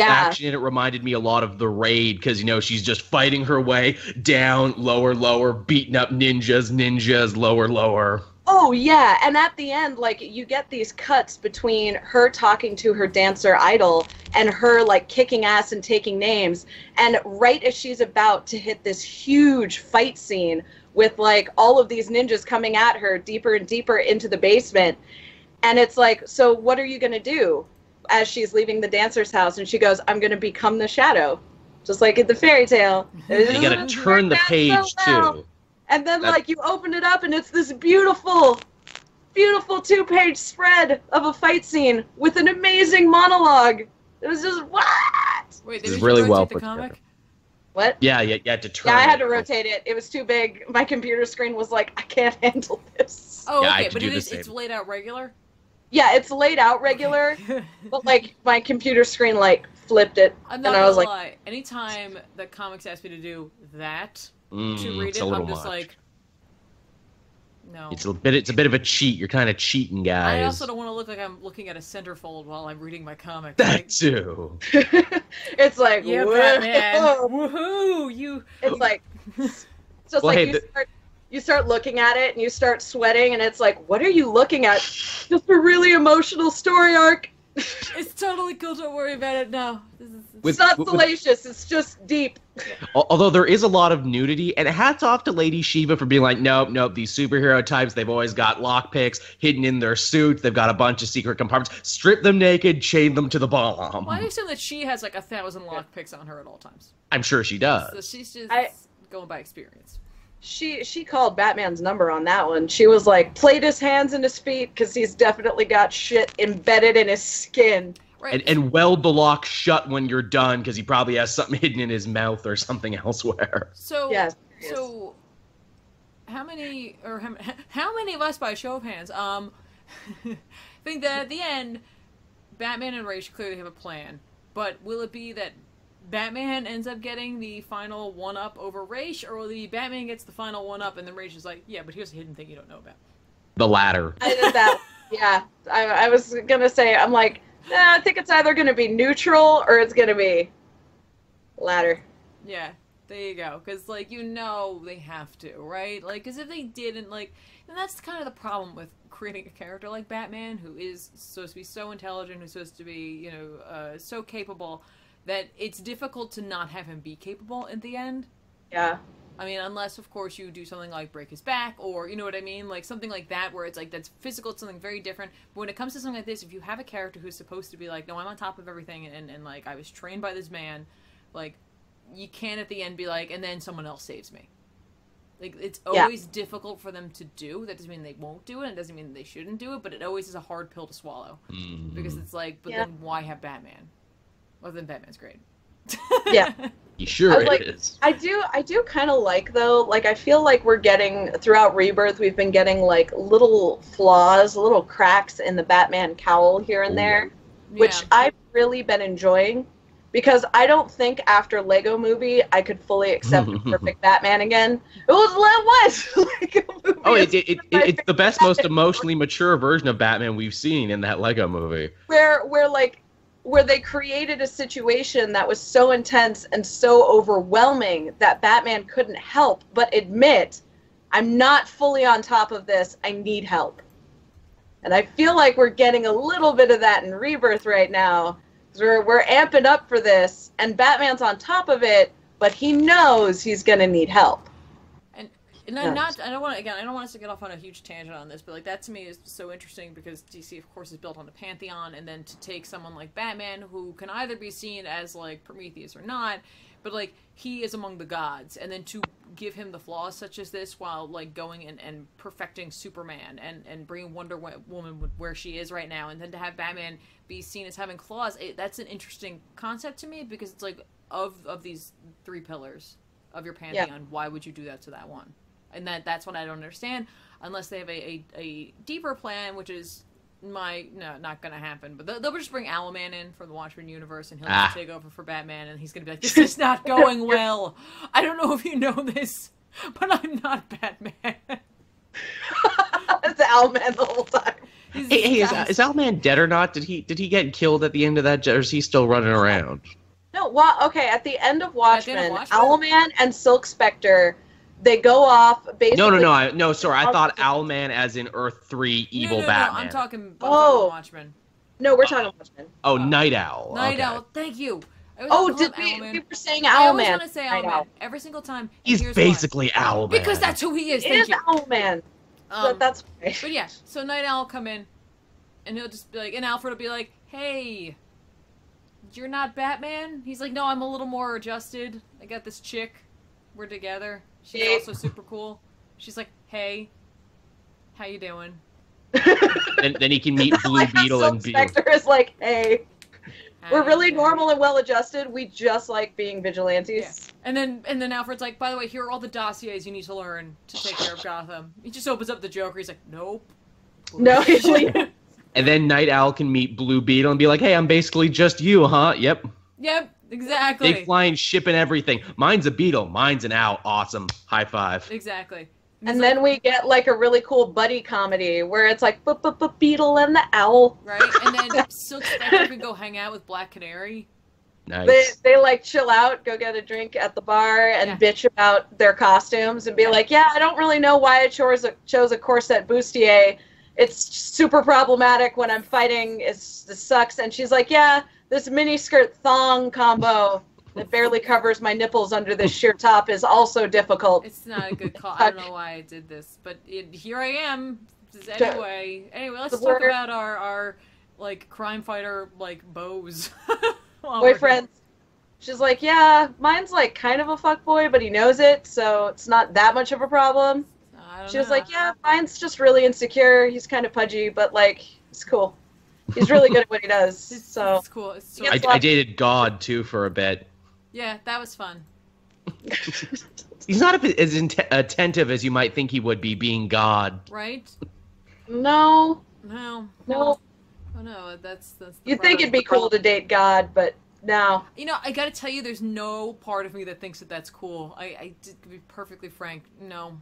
action in it reminded me a lot of The Raid because, you know, she's just fighting her way down, lower, beating up ninjas, lower. Oh, yeah. And at the end, like, you get these cuts between her talking to her dancer idol and her, like, kicking ass and taking names. And right as she's about to hit this huge fight scene with, like, all of these ninjas coming at her deeper and deeper into the basement. And it's like, so what are you going to do? As she's leaving the dancer's house. And she goes, I'm going to become the shadow. Just like in the fairy tale. You got to turn the page, too. And then, like, you open it up, and it's this beautiful, beautiful 2-page spread of a fight scene with an amazing monologue. It was just, what? Wait, this is really well put together. What? Yeah, you had to turn I had to rotate it. It was too big. My computer screen was like, I can't handle this. Oh, okay, but it's laid out regular? Yeah, it's laid out regular, but, like, my computer screen, like, flipped it. I'm not gonna lie. Anytime that comics ask me to do that, to read it, I'm just like, no. It's a bit of a cheat. You're kind of cheating, guys. I also don't want to look like I'm looking at a centerfold while I'm reading my comic. That too. It's like, yeah, Batman. Woohoo! You. It's like, it's just you start looking at it and you start sweating, and it's like, what are you looking at? Just a really emotional story arc. It's totally cool. Don't worry about it. No. It's not salacious. It's just deep. Although there is a lot of nudity, and hats off to Lady Shiva for being like, nope, these superhero types, they've always got lockpicks hidden in their suits. They've got a bunch of secret compartments. Strip them naked, chain them to the bomb. Well, I assume that she has like 1,000 lockpicks on her at all times. I'm sure she does. So she's just going by experience. She called Batman's number on that one. She was like, plate his hands and his feet because he's definitely got shit embedded in his skin. Right. And weld the lock shut when you're done because he probably has something hidden in his mouth or something elsewhere. So, yes. So, how many of us, by a show of hands, think that at the end, Batman and Ra's clearly have a plan, but will it be that Batman ends up getting the final one-up over Ra's, or will the Batman gets the final one-up and then Ra's is like, yeah, but here's a hidden thing you don't know about? The latter. I did that. Yeah. I was going to say, I'm like, I think it's either going to be neutral or it's going to be latter. Yeah, there you go. Because, like, you know they have to, right? Like, because if they didn't, like, then that's kind of the problem with creating a character like Batman, who is supposed to be so intelligent, who's supposed to be, you know, so capable, that it's difficult to not have him be capable at the end. Yeah. I mean, unless, of course, you do something like break his back or, you know what I mean? Like, something like that where it's, like, that's physical, it's something very different. But when it comes to something like this, if you have a character who's supposed to be like, no, I'm on top of everything and like, I was trained by this man, like, you can't at the end be like, and then someone else saves me. Like, it's always difficult for them to do. That doesn't mean they won't do it. It doesn't mean they shouldn't do it. But it always is a hard pill to swallow. Mm-hmm. Because it's like, but then why have Batman? Other than Batman's great. Yeah. He sure like, is. I do kind of like, though, like, I feel like we're getting, throughout Rebirth, we've been getting, like, little flaws, little cracks in the Batman cowl here and there, which I've really been enjoying, because I don't think after Lego Movie I could fully accept a perfect Batman again. It was Lego Movie. Oh, it's the best, most emotionally mature version of Batman we've seen in that Lego Movie. Where they created a situation that was so intense and so overwhelming that Batman couldn't help but admit, I'm not fully on top of this, I need help. And I feel like we're getting a little bit of that in Rebirth right now. We're amping up for this, and Batman's on top of it, but he knows he's going to need help. And I don't want us to get off on a huge tangent on this, but like that to me is so interesting because DC, of course, is built on a pantheon, and then to take someone like Batman, who can either be seen as like Prometheus or not, but like he is among the gods, and then to give him the flaws such as this while like going and perfecting Superman and bringing Wonder Woman where she is right now, and then to have Batman be seen as having flaws, that's an interesting concept to me because it's like of these three pillars of your pantheon, why would you do that to that one? And that's what I don't understand, unless they have a deeper plan, which is not going to happen. But they'll just bring Owlman in from the Watchmen universe, and he'll just take over for Batman, and he's going to be like, this is not going well. I don't know if you know this, but I'm not Batman. It's Owlman the whole time. Hey, is Owlman dead or not? Did he get killed at the end of that, or is he still running around? No, okay, at the end of Watchmen, Owlman and Silk Spectre, they go off basically. No, sorry. I thought Owlman as in Earth 3 evil Batman. No, I'm talking Watchmen. No, we're talking Watchmen. Oh, Night Owl. Night Owl, thank you. We were saying Owlman. I always want to say Owlman every single time. He's basically Owlman. Because that's who he is. It is Owlman. That's right. But yeah, so Night Owl will come in, and he'll just be like, and Alfred will be like, hey, you're not Batman? He's like, no, I'm a little more adjusted. I got this chick. We're together. She's also super cool. She's like, hey, how you doing? then he can meet Blue Beetle and Beetle. Spectre is like, hey, we're really normal and well-adjusted. We just like being vigilantes. Yeah. And then Alfred's like, by the way, here are all the dossiers you need to learn to take care of Gotham. He just opens up the Joker. He's like, nope. No. And then Night Owl can meet Blue Beetle and be like, hey, I'm basically just you, huh? Yep. Yep. Exactly. Big flying ship and everything. Mine's a beetle. Mine's an owl. Awesome. High five. Exactly. And then we get like a really cool buddy comedy where it's like Beetle and the owl. Right. And then Silk Spectre can go hang out with Black Canary. Nice. They like chill out, go get a drink at the bar, and bitch about their costumes and be like, yeah, I don't really know why I chose a corset bustier. It's super problematic when I'm fighting. This sucks. And she's like, yeah. This miniskirt thong combo that barely covers my nipples under this sheer top is also difficult. It's not a good call. I don't know why I did this, but here I am. Anyway, let's talk about our like crime fighter like bows. Boyfriends. She's like, yeah, mine's like kind of a fuckboy, but he knows it, so it's not that much of a problem. She was like, yeah, mine's just really insecure. He's kind of pudgy, but like, it's cool. He's really good at what he does. It's cool. It's I dated God, too, for a bit. Yeah, that was fun. He's not as attentive as you might think he would be, being God. Right? No. Oh, no, that's You'd think it'd be cool to date God, but no. You know, I gotta tell you, there's no part of me that thinks that that's cool. To be perfectly frank, no.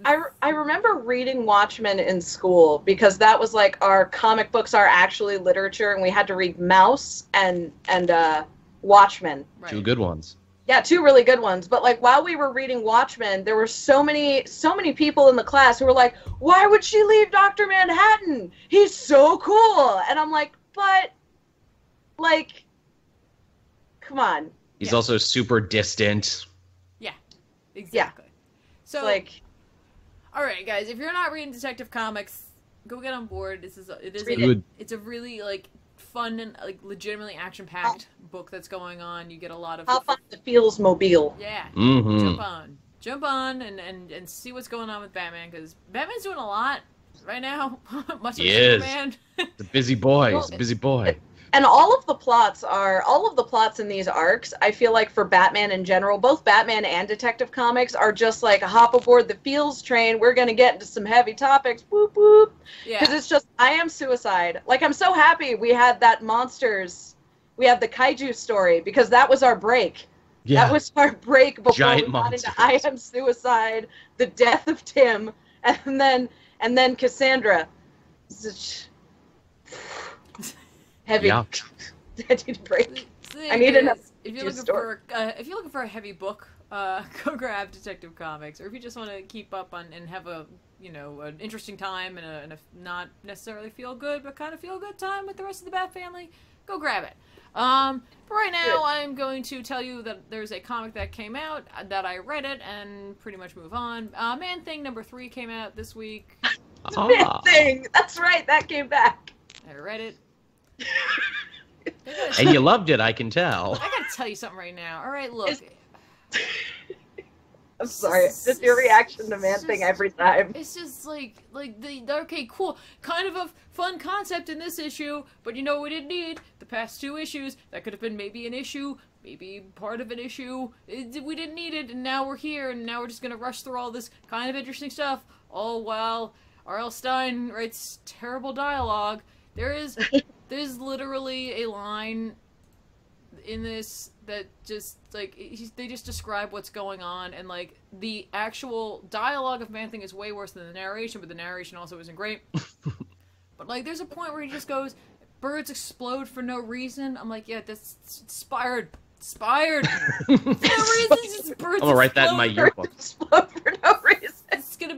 I remember reading Watchmen in school because that was like our comic books are actually literature, and we had to read Mouse and Watchmen. Right. Two good ones. Yeah, two really good ones. But like while we were reading Watchmen, there were so many people in the class who were like, "Why would she leave Dr. Manhattan? He's so cool." And I'm like, "But like, come on." He's also super distant. Exactly. So, like, all right, guys, if you're not reading Detective Comics, go get on board. It's a really like fun and like legitimately action-packed book that's going on. You get a lot of hop on the Feels Mobile. Yeah, Mm-hmm. jump on, and see what's going on with Batman, because Batman's doing a lot right now. Much He like is. Superman. The busy boy. He's a busy boy. And all of the plots in these arcs, I feel like for Batman in general, both Batman and Detective Comics are just like hop aboard the Feels train. We're going to get into some heavy topics. Whoop, whoop. Yeah. Because it's just, I Am Suicide. Like, I'm so happy we had that we have the kaiju story, because that was our break. Yeah. That was our break before Giant we got monsters. into I Am Suicide, the death of Tim, and then Cassandra. Heavy. Yeah. I need a break. I need another if you're looking for a heavy book, go grab Detective Comics. Or if you just want to keep up on and have a an interesting time and a not necessarily feel good but kind of feel good time with the rest of the Bat family, go grab it. But right now, I'm going to tell you that there's a comic that came out, that I read it, and pretty much move on. Man-Thing #3 came out this week. Man-Thing! That's right, that came back. I read it. And you loved it, I can tell. I gotta tell you something right now. All right, look. I'm sorry, it's just your reaction to Man-Thing every time. It's just like okay, cool, kind of a fun concept in this issue, but you know what we didn't need? The past 2 issues. That could have been maybe an issue, maybe part of an issue. We didn't need it, and now we're here, and now we're just gonna rush through all this kind of interesting stuff, all while R.L. Stine writes terrible dialogue. There's literally a line in this that just like they just describe what's going on, and like the actual dialogue of Man-Thing is way worse than the narration, but the narration also isn't great. But like there's a point where he just goes, birds explode for no reason. I'm like, yeah, that's inspired for no reason. Just birds I'm gonna write that in my yearbook. Explode for no reason. It's gonna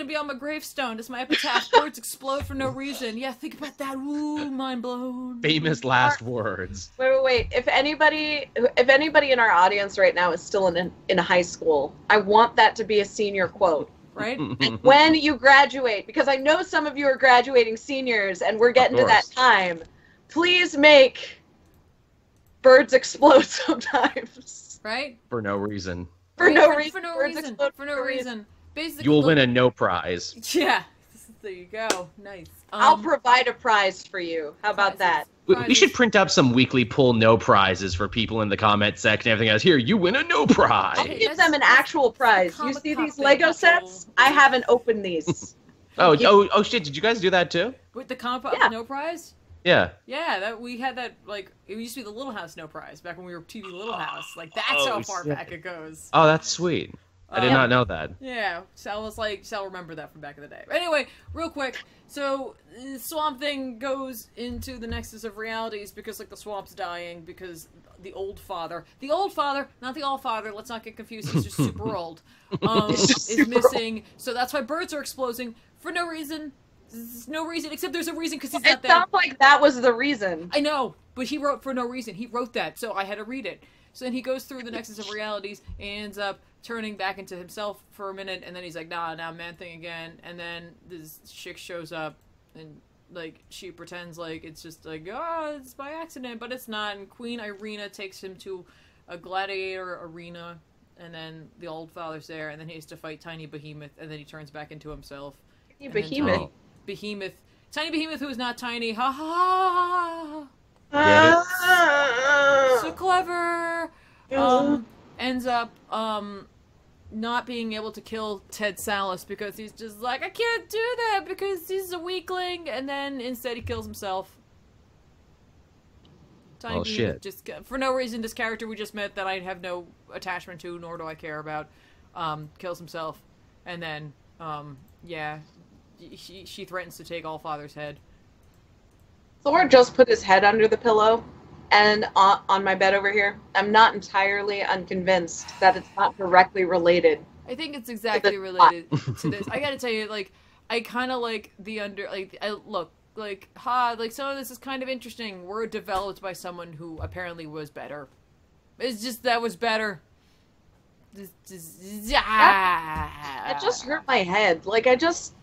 be on my gravestone. It's my epitaph. Birds explode for no reason. Yeah, think about that. Ooh, mind blown. Famous last words. Wait. If anybody in our audience right now is still in high school, I want that to be a senior quote. Right? When you graduate, because I know some of you are graduating seniors, and we're getting to that time. Please make birds explode sometimes. Right? For no reason. For no reason. Basically, You will win a no prize. Yeah. There you go. Nice. I'll provide a prize for you. How about that? We should print up some weekly pull no prizes for people in the comment section and everything else. Here, you win a no prize. I'll give them an actual prize. You see these Lego sets? I haven't opened these. Oh shit, did you guys do that too? With the comp no prize? Yeah. Yeah, we had that, like, it used to be the Little House no prize back when we were TV Little House. Like, that's how far back it goes. Oh, that's sweet. I did not know that. Yeah, Sal remember that from back in the day. But anyway, real quick, so Swamp Thing goes into the Nexus of Realities because, like, the swamp's dying because the old father, not the All-Father, let's not get confused, he's just super old, is missing. So that's why birds are exploding for no reason. There's no reason, except there's a reason because he's not there. It sounds like that was the reason. I know, but he wrote for no reason. He wrote that, so I had to read it. So then he goes through the Nexus of Realities and ends up turning back into himself for a minute, and then he's like, nah, now Man-Thing again. And then this chick shows up, and like she pretends like it's just like, oh, it's by accident, but it's not. And Queen Irina takes him to a gladiator arena, and then the old father's there, and then he has to fight Tiny Behemoth, and then he turns back into himself. Tiny Behemoth, who is not tiny. Ha ha ha. Get it? So clever. Ends up not being able to kill Ted Salas because he's just like, I can't do that because he's a weakling, and then instead he kills himself. Tiny Behemoth, just for no reason, this character we just met that I have no attachment to, nor do I care about, kills himself, and then yeah, she threatens to take All-Father's head. Thor just put his head under the pillow, and on my bed over here, I'm not entirely unconvinced that it's not directly related. I think it's exactly related to this. I gotta tell you, like, I kind of like the like some of this is kind of interesting. We're developed by someone who apparently was better. It's just that was better. It just hurt my head. Like, it's just,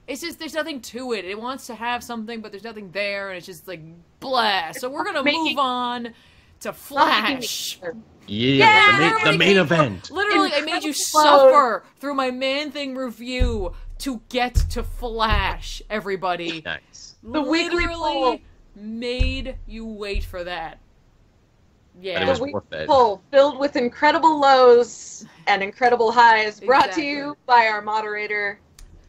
there's nothing to it. It wants to have something, but there's nothing there, and it's just like, blah. So we're gonna move on to Flash. Yeah, the main event. Literally, I made you suffer through my Man-Thing review to get to Flash, everybody. Nice. The weekly poll made you wait for that. Yeah. The weekly poll filled with incredible lows and incredible highs, brought to you by our moderator,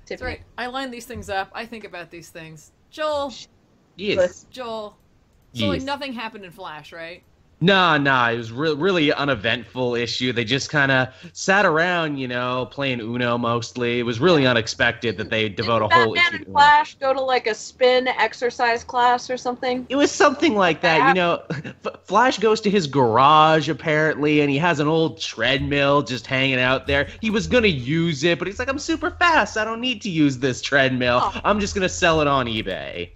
Tiffany. That's right. I line these things up. I think about these things. Joel. Yes. Joel. So, like, nothing happened in Flash, right? Nah, it was really uneventful issue. They just kind of sat around, you know, playing Uno mostly. It was really unexpected that they devote a whole issue to and Flash go to, like, a spin exercise class or something? It was something like that, you know. Flash goes to his garage, apparently, and he has an old treadmill just hanging out there. He was going to use it, but he's like, I'm super fast. I don't need to use this treadmill. Oh. I'm just going to sell it on eBay.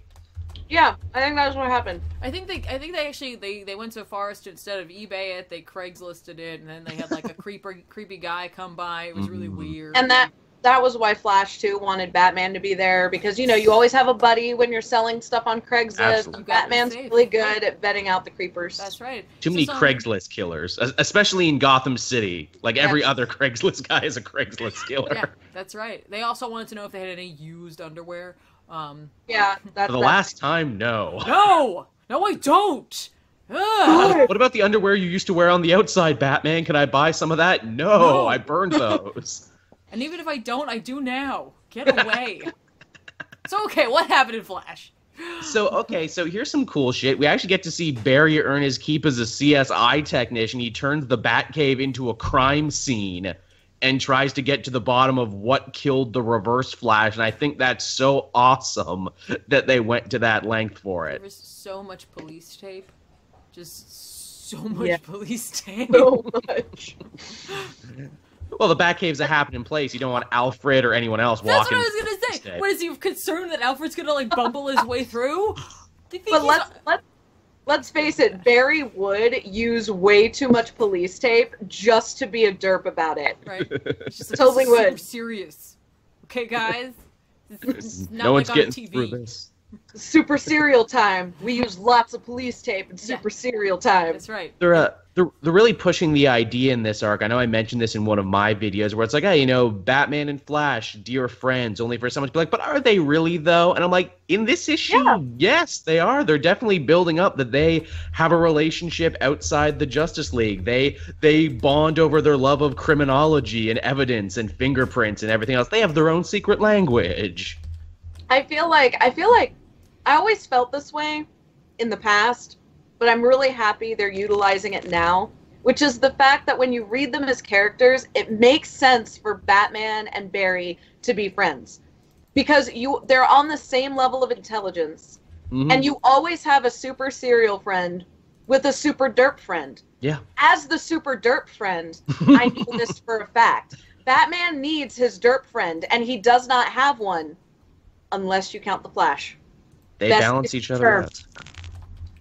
Yeah, I think that's what happened. I think they actually they went so far as to, instead of eBay it, they Craigslisted it, and then they had like a creepy guy come by. It was really weird. And that was why Flash too wanted Batman to be there, because you know you always have a buddy when you're selling stuff on Craigslist. Absolutely. Batman's really good at vetting out the creepers. That's right. Too many Craigslist killers, especially in Gotham City. Like every other Craigslist guy is a Craigslist killer. Yeah, that's right. They also wanted to know if they had any used underwear. Yeah, for the last time, no. No, I don't. What about the underwear you used to wear on the outside, Batman? Can I buy some of that? No. I burned those. And even if I don't, I do now. Get away. So, okay, what happened in Flash? So here's some cool shit. We actually get to see Barry earn his keep as a CSI technician. He turns the Batcave into a crime scene and tries to get to the bottom of what killed the Reverse Flash, and I think that's so awesome that they went to that length for it. There was so much police tape. Just so much police tape. So much. Well, the Batcave's a happening place. You don't want Alfred or anyone else walking. That's what I was gonna say. What, is he concerned that Alfred's gonna, like, bumble his way through? But let's face it, Barry would use way too much police tape just to be a derp about it. Right. Just, like, totally would. Serious. Okay, guys? No one's getting through this. Super serial time. We use lots of police tape in super serial time. That's right. They're really pushing the idea in this arc. I know I mentioned this in one of my videos where it's like, hey, you know, Batman and Flash, dear friends, only for someone to be like, but are they really though? And I'm like, in this issue, yes, they are. They're definitely building up that they have a relationship outside the Justice League. They bond over their love of criminology and evidence and fingerprints and everything else. They have their own secret language. I feel like I always felt this way in the past, but I'm really happy they're utilizing it now, which is the fact that when you read them as characters, it makes sense for Batman and Barry to be friends. Because they're on the same level of intelligence, and you always have a super serial friend with a super derp friend. Yeah. As the super derp friend, I know this for a fact. Batman needs his derp friend, and he does not have one unless you count the Flash. They balance each other out.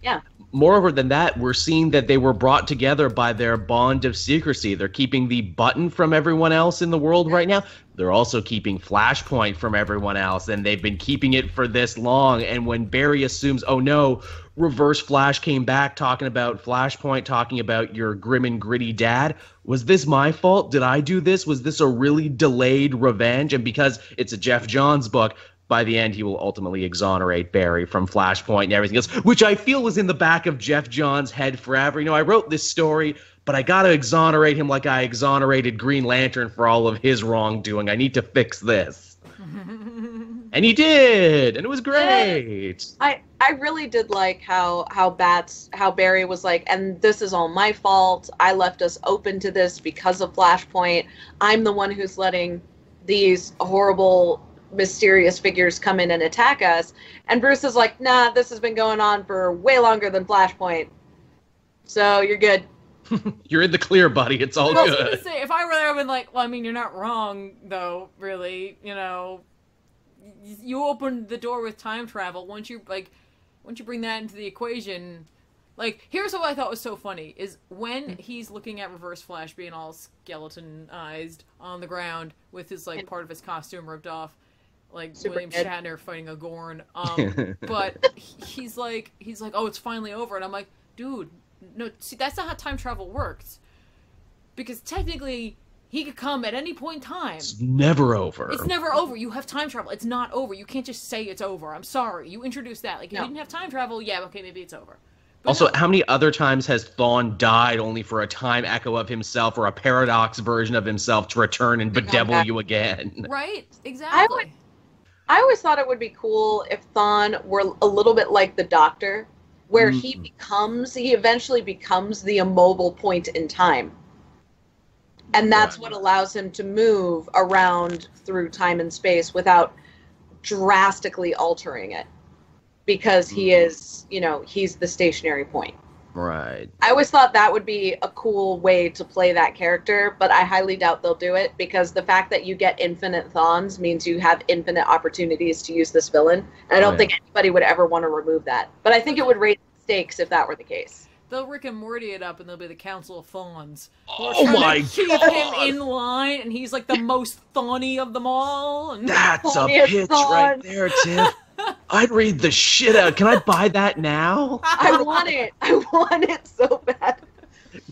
Yeah. Moreover than that, we're seeing that they were brought together by their bond of secrecy. They're keeping the Button from everyone else in the world right now. They're also keeping Flashpoint from everyone else, and they've been keeping it for this long. And when Barry assumes, oh no, Reverse Flash came back talking about Flashpoint, talking about your grim and gritty dad, was this my fault? Did I do this? Was this a really delayed revenge? And because it's a Jeff Johns book, by the end, he will ultimately exonerate Barry from Flashpoint and everything else, which I feel was in the back of Jeff Johns' head forever. You know, I wrote this story, but I got to exonerate him like I exonerated Green Lantern for all of his wrongdoing. I need to fix this. And he did, and it was great. I really did like how Barry was like, and this is all my fault. I left us open to this because of Flashpoint. I'm the one who's letting these horrible mysterious figures come in and attack us, and Bruce is like, nah, this has been going on for way longer than Flashpoint, so you're good. You're in the clear, buddy. It's all good. I was gonna say, if I were there, I'd been like, well, I mean, you're not wrong, though, really. You know, you opened the door with time travel. Once you bring that into the equation, Like, here's what I thought was so funny, is when he's looking at Reverse Flash being all skeletonized on the ground with his, like, part of his costume ripped off, like William Shatner fighting a Gorn, but he's like, oh, it's finally over, and I'm like, dude, no, see, that's not how time travel works. Because technically, he could come at any point in time. It's never over. It's never over. You have time travel. It's not over. You can't just say it's over. I'm sorry. You introduced that. Like, if you didn't have time travel, yeah, okay, maybe it's over. But also, how many other times has Thawne died only for a time echo of himself or a paradox version of himself to return and bedevil you again? Right? Exactly. I always thought it would be cool if Thawne were a little bit like the Doctor, where he eventually becomes the immobile point in time. And that's what allows him to move around through time and space without drastically altering it. Because he is, he's the stationary point. Right. I always thought that would be a cool way to play that character, but I highly doubt they'll do it, because the fact that you get infinite Thawnes means you have infinite opportunities to use this villain. And I don't think anybody would ever want to remove that. But I think it would raise the stakes if that were the case. They'll Rick and Morty it up, and they'll be the Council of Thawnes. Oh my God! Keep him in line, and he's like the most Thawny of them all. And that's a pitch right there, Tiff. I'd read the shit out. Can I buy that now? I want it. I want it so bad.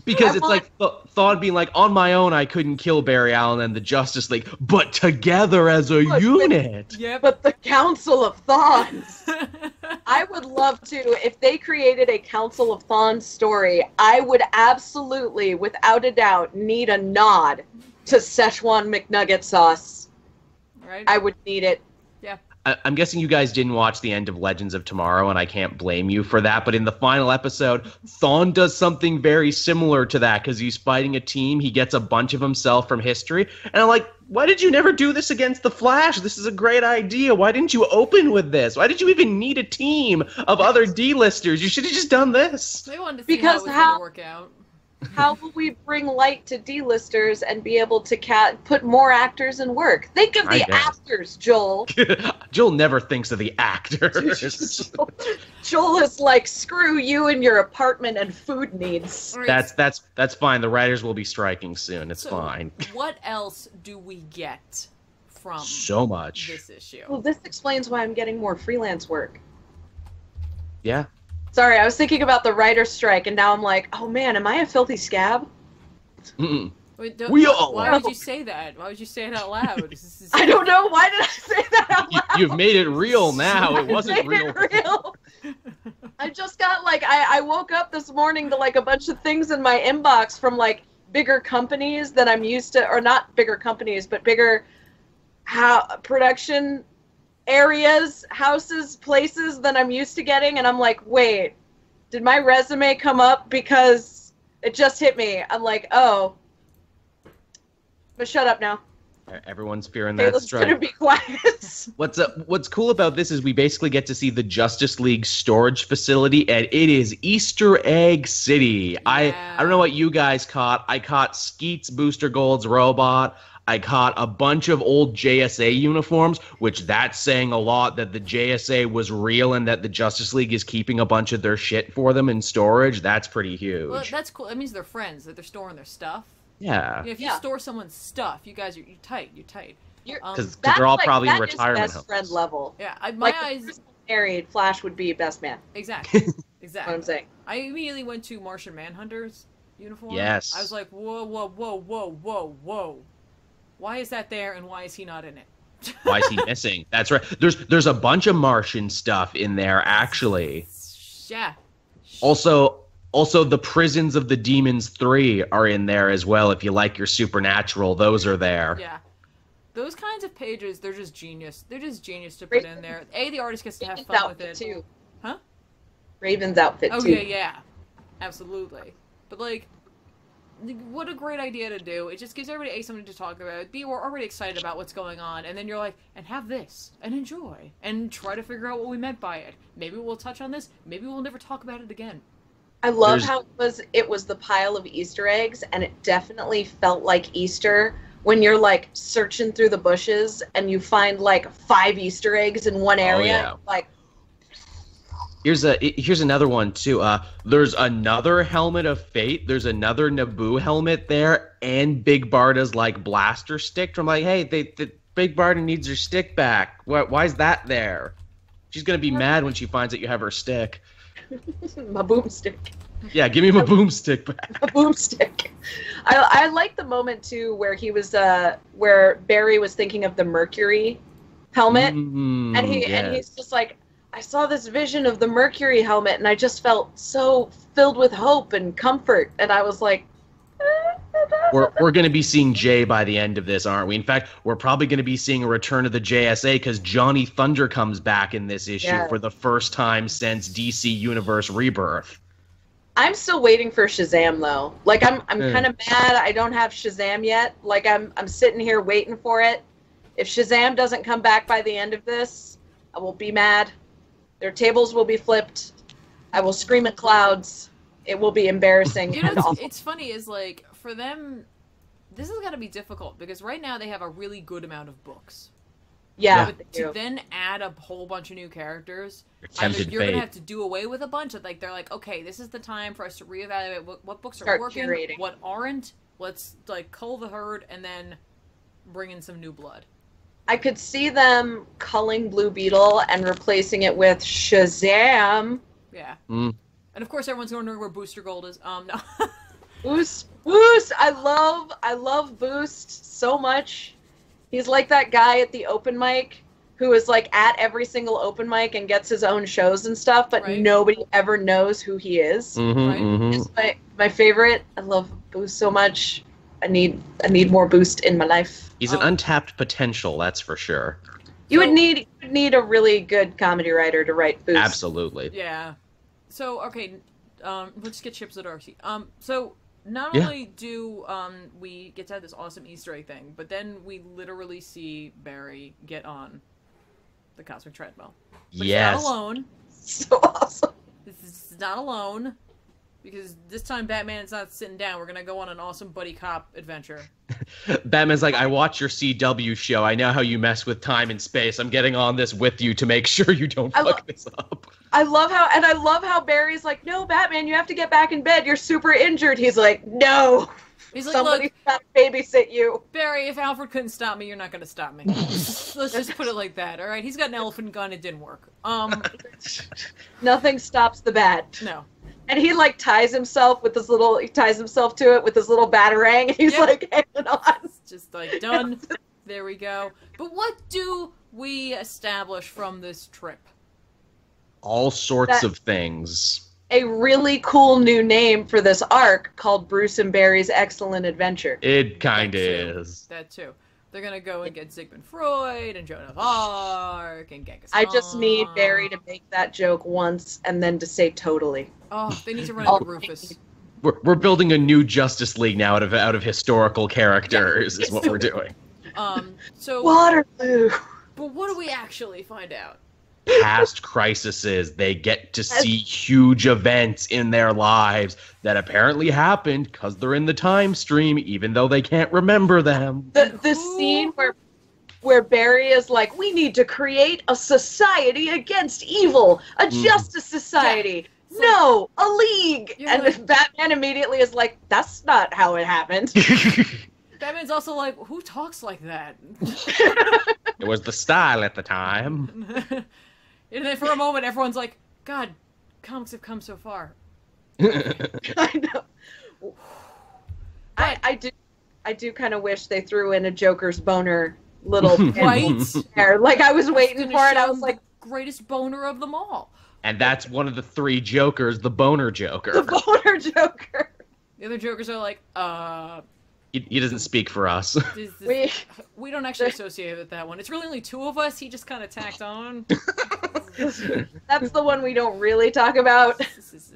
Because it's like Thawne being like, on my own, I couldn't kill Barry Allen and the Justice League, but together as a unit. Yeah, but the Council of Thawnes. I would love to, if they created a Council of Thawnes story, I would absolutely, without a doubt, need a nod to Szechuan McNugget sauce. Right. I would need it. Yeah. I'm guessing you guys didn't watch the end of Legends of Tomorrow, and I can't blame you for that, but in the final episode, Thawne does something very similar to that, because he's fighting a team, he gets a bunch of himself from history, and I'm like, why did you never do this against the Flash? This is a great idea. Why didn't you open with this? Why did you even need a team of other D-listers? You should have just done this. They wanted to see how it was going to work out. How will we bring light to D-listers and be able to put more actors in work? Think of the actors, Joel. Joel never thinks of the actors. Joel is like, screw you and your apartment and food needs. That's fine. The writers will be striking soon. It's fine. What else do we get from so much this issue? Well, this explains why I'm getting more freelance work. Yeah. Sorry, I was thinking about the writer's strike, and now I'm like, oh man, am I a filthy scab? Mm-mm. Wait, why would you say that? Why would you say it out loud? I don't know. Why did I say that out loud? You've made it real now. It wasn't real. I just got, like, I woke up this morning to, like, a bunch of things in my inbox from, like, bigger companies that I'm used to, or not bigger companies, but bigger production areas, houses, places that I'm used to getting, and I'm like, wait, did my resume come up? Because it just hit me. I'm like, oh. But shut up now. Everyone's fearing that strike. Gonna be quiet. What's cool about this is we basically get to see the Justice League storage facility, and it is Easter Egg City. Yeah. I don't know what you guys caught. I caught Skeet's Booster Gold's robot. I caught a bunch of old JSA uniforms, which that's saying a lot that the JSA was real and that the Justice League is keeping a bunch of their shit for them in storage. That's pretty huge. Well, that's cool. That means they're friends, that they're storing their stuff. Yeah. If you store someone's stuff, you guys, you're tight. You're tight. Because they're all probably in retirement homes. Best friend level. Yeah, my eyes. If married, Flash would be best man. Exactly. Exactly. What I'm saying. I immediately went to Martian Manhunter's uniform. Yes. I was like, whoa, whoa, whoa, whoa, whoa, whoa. Why is that there, and why is he not in it? Why is he missing? That's right. There's a bunch of Martian stuff in there, actually. Yeah. Also, the Prisons of the Demons 3 are in there as well. If you like your supernatural, those are there. Yeah. Those kinds of pages, they're just genius. They're just genius to put in there. The artist gets to have fun with it. Too. Huh? Raven's outfit, too. Okay, yeah. Absolutely. But, like, what a great idea to do. It just gives everybody something to talk about. We're already excited about what's going on, and then you're like, and have this, and enjoy, and try to figure out what we meant by it. Maybe we'll touch on this. Maybe we'll never talk about it again. I love how it was the pile of Easter eggs, and it definitely felt like Easter when you're, like, searching through the bushes, and you find, like, 5 Easter eggs in one area. Oh, yeah. Like, Here's another one too. There's another helmet of fate. There's another Naboo helmet there, and Big Barda's like blaster stick. I'm like, hey, the Big Barda needs her stick back. Why is that there? She's gonna be mad when she finds that you have her stick. My boomstick. Yeah, give me my boomstick back. A boomstick. I like the moment too where he was where Barry was thinking of the Mercury helmet, and he's just like, I saw this vision of the Mercury helmet, and I just felt so filled with hope and comfort, and I was like, we're going to be seeing Jay by the end of this, aren't we? In fact, we're probably going to be seeing a return of the JSA because Johnny Thunder comes back in this issue for the first time since DC Universe Rebirth. I'm still waiting for Shazam though. Like I'm kind of mad I don't have Shazam yet. Like I'm sitting here waiting for it. If Shazam doesn't come back by the end of this, I will be mad. Their tables will be flipped. I will scream at clouds. It will be embarrassing. You know, it's funny is like for them, this is gonna be difficult because right now they have a really good amount of books. Yeah. But to then add a whole bunch of new characters, You're gonna have to do away with a bunch of like they're like, okay, this is the time for us to reevaluate what books are working, curating. what aren't. Let's like cull the herd and then bring in some new blood. I could see them culling Blue Beetle and replacing it with Shazam. Yeah. And of course everyone's wondering where Booster Gold is. No. Boost! I love Boost so much. He's like that guy at the open mic who is like at every single open mic and gets his own shows and stuff, but nobody ever knows who he is. It's my favorite. I love Boost so much. I need more Boost in my life. He's an untapped potential, that's for sure. You would need a really good comedy writer to write Boost. Absolutely. Yeah. So okay, let's get Chips at Darcy. So not only do we get to have this awesome Easter egg thing, but then we literally see Barry get on the cosmic treadmill. But yes. he's not alone. So awesome. This is not alone. Because this time Batman's not sitting down. We're going to go on an awesome buddy cop adventure. Batman's like, I watch your CW show. I know how you mess with time and space. I'm getting on this with you to make sure you don't fuck this up. I love how Barry's like, no, Batman, you have to get back in bed. You're super injured. He's like, no. He's like, somebody's got to babysit you. Barry, if Alfred couldn't stop me, you're not going to stop me. Let's just put it like that, all right? He's got an elephant gun. It didn't work. Nothing stops the bat. No. And he like ties himself to it with his little batarang. And he's like hanging on. It's just like done. There we go. But what do we establish from this trip? All sorts of things. A really cool new name for this arc called Bruce and Barry's Excellent Adventure. It kind of is. That too. They're gonna go and get Sigmund Freud and Joan of Arc and Genghis I just need Barry to make that joke once and then to say totally. Oh, they need to run into Rufus. We're building a new Justice League now out of historical characters is what we're doing. So Waterloo. But what do we actually find out? Past crises, they get to see huge events in their lives that apparently happened because they're in the time stream, even though they can't remember them. The scene where Barry is like, we need to create a society against evil, a justice society. Yeah. No, a league. And like, Batman immediately is like, that's not how it happened. Batman's also like, who talks like that? It was the style at the time. And then for a moment, everyone's like, God, comics have come so far. I know. I do kind of wish they threw in a Joker's boner little there. Like I was waiting for it. I was like, greatest boner of them all. And that's one of the three Jokers, the boner Joker. The boner Joker. The other Jokers are like, He doesn't speak for us. We don't actually associate with that one. It's really only two of us. He just kind of tacked on. That's the one we don't really talk about.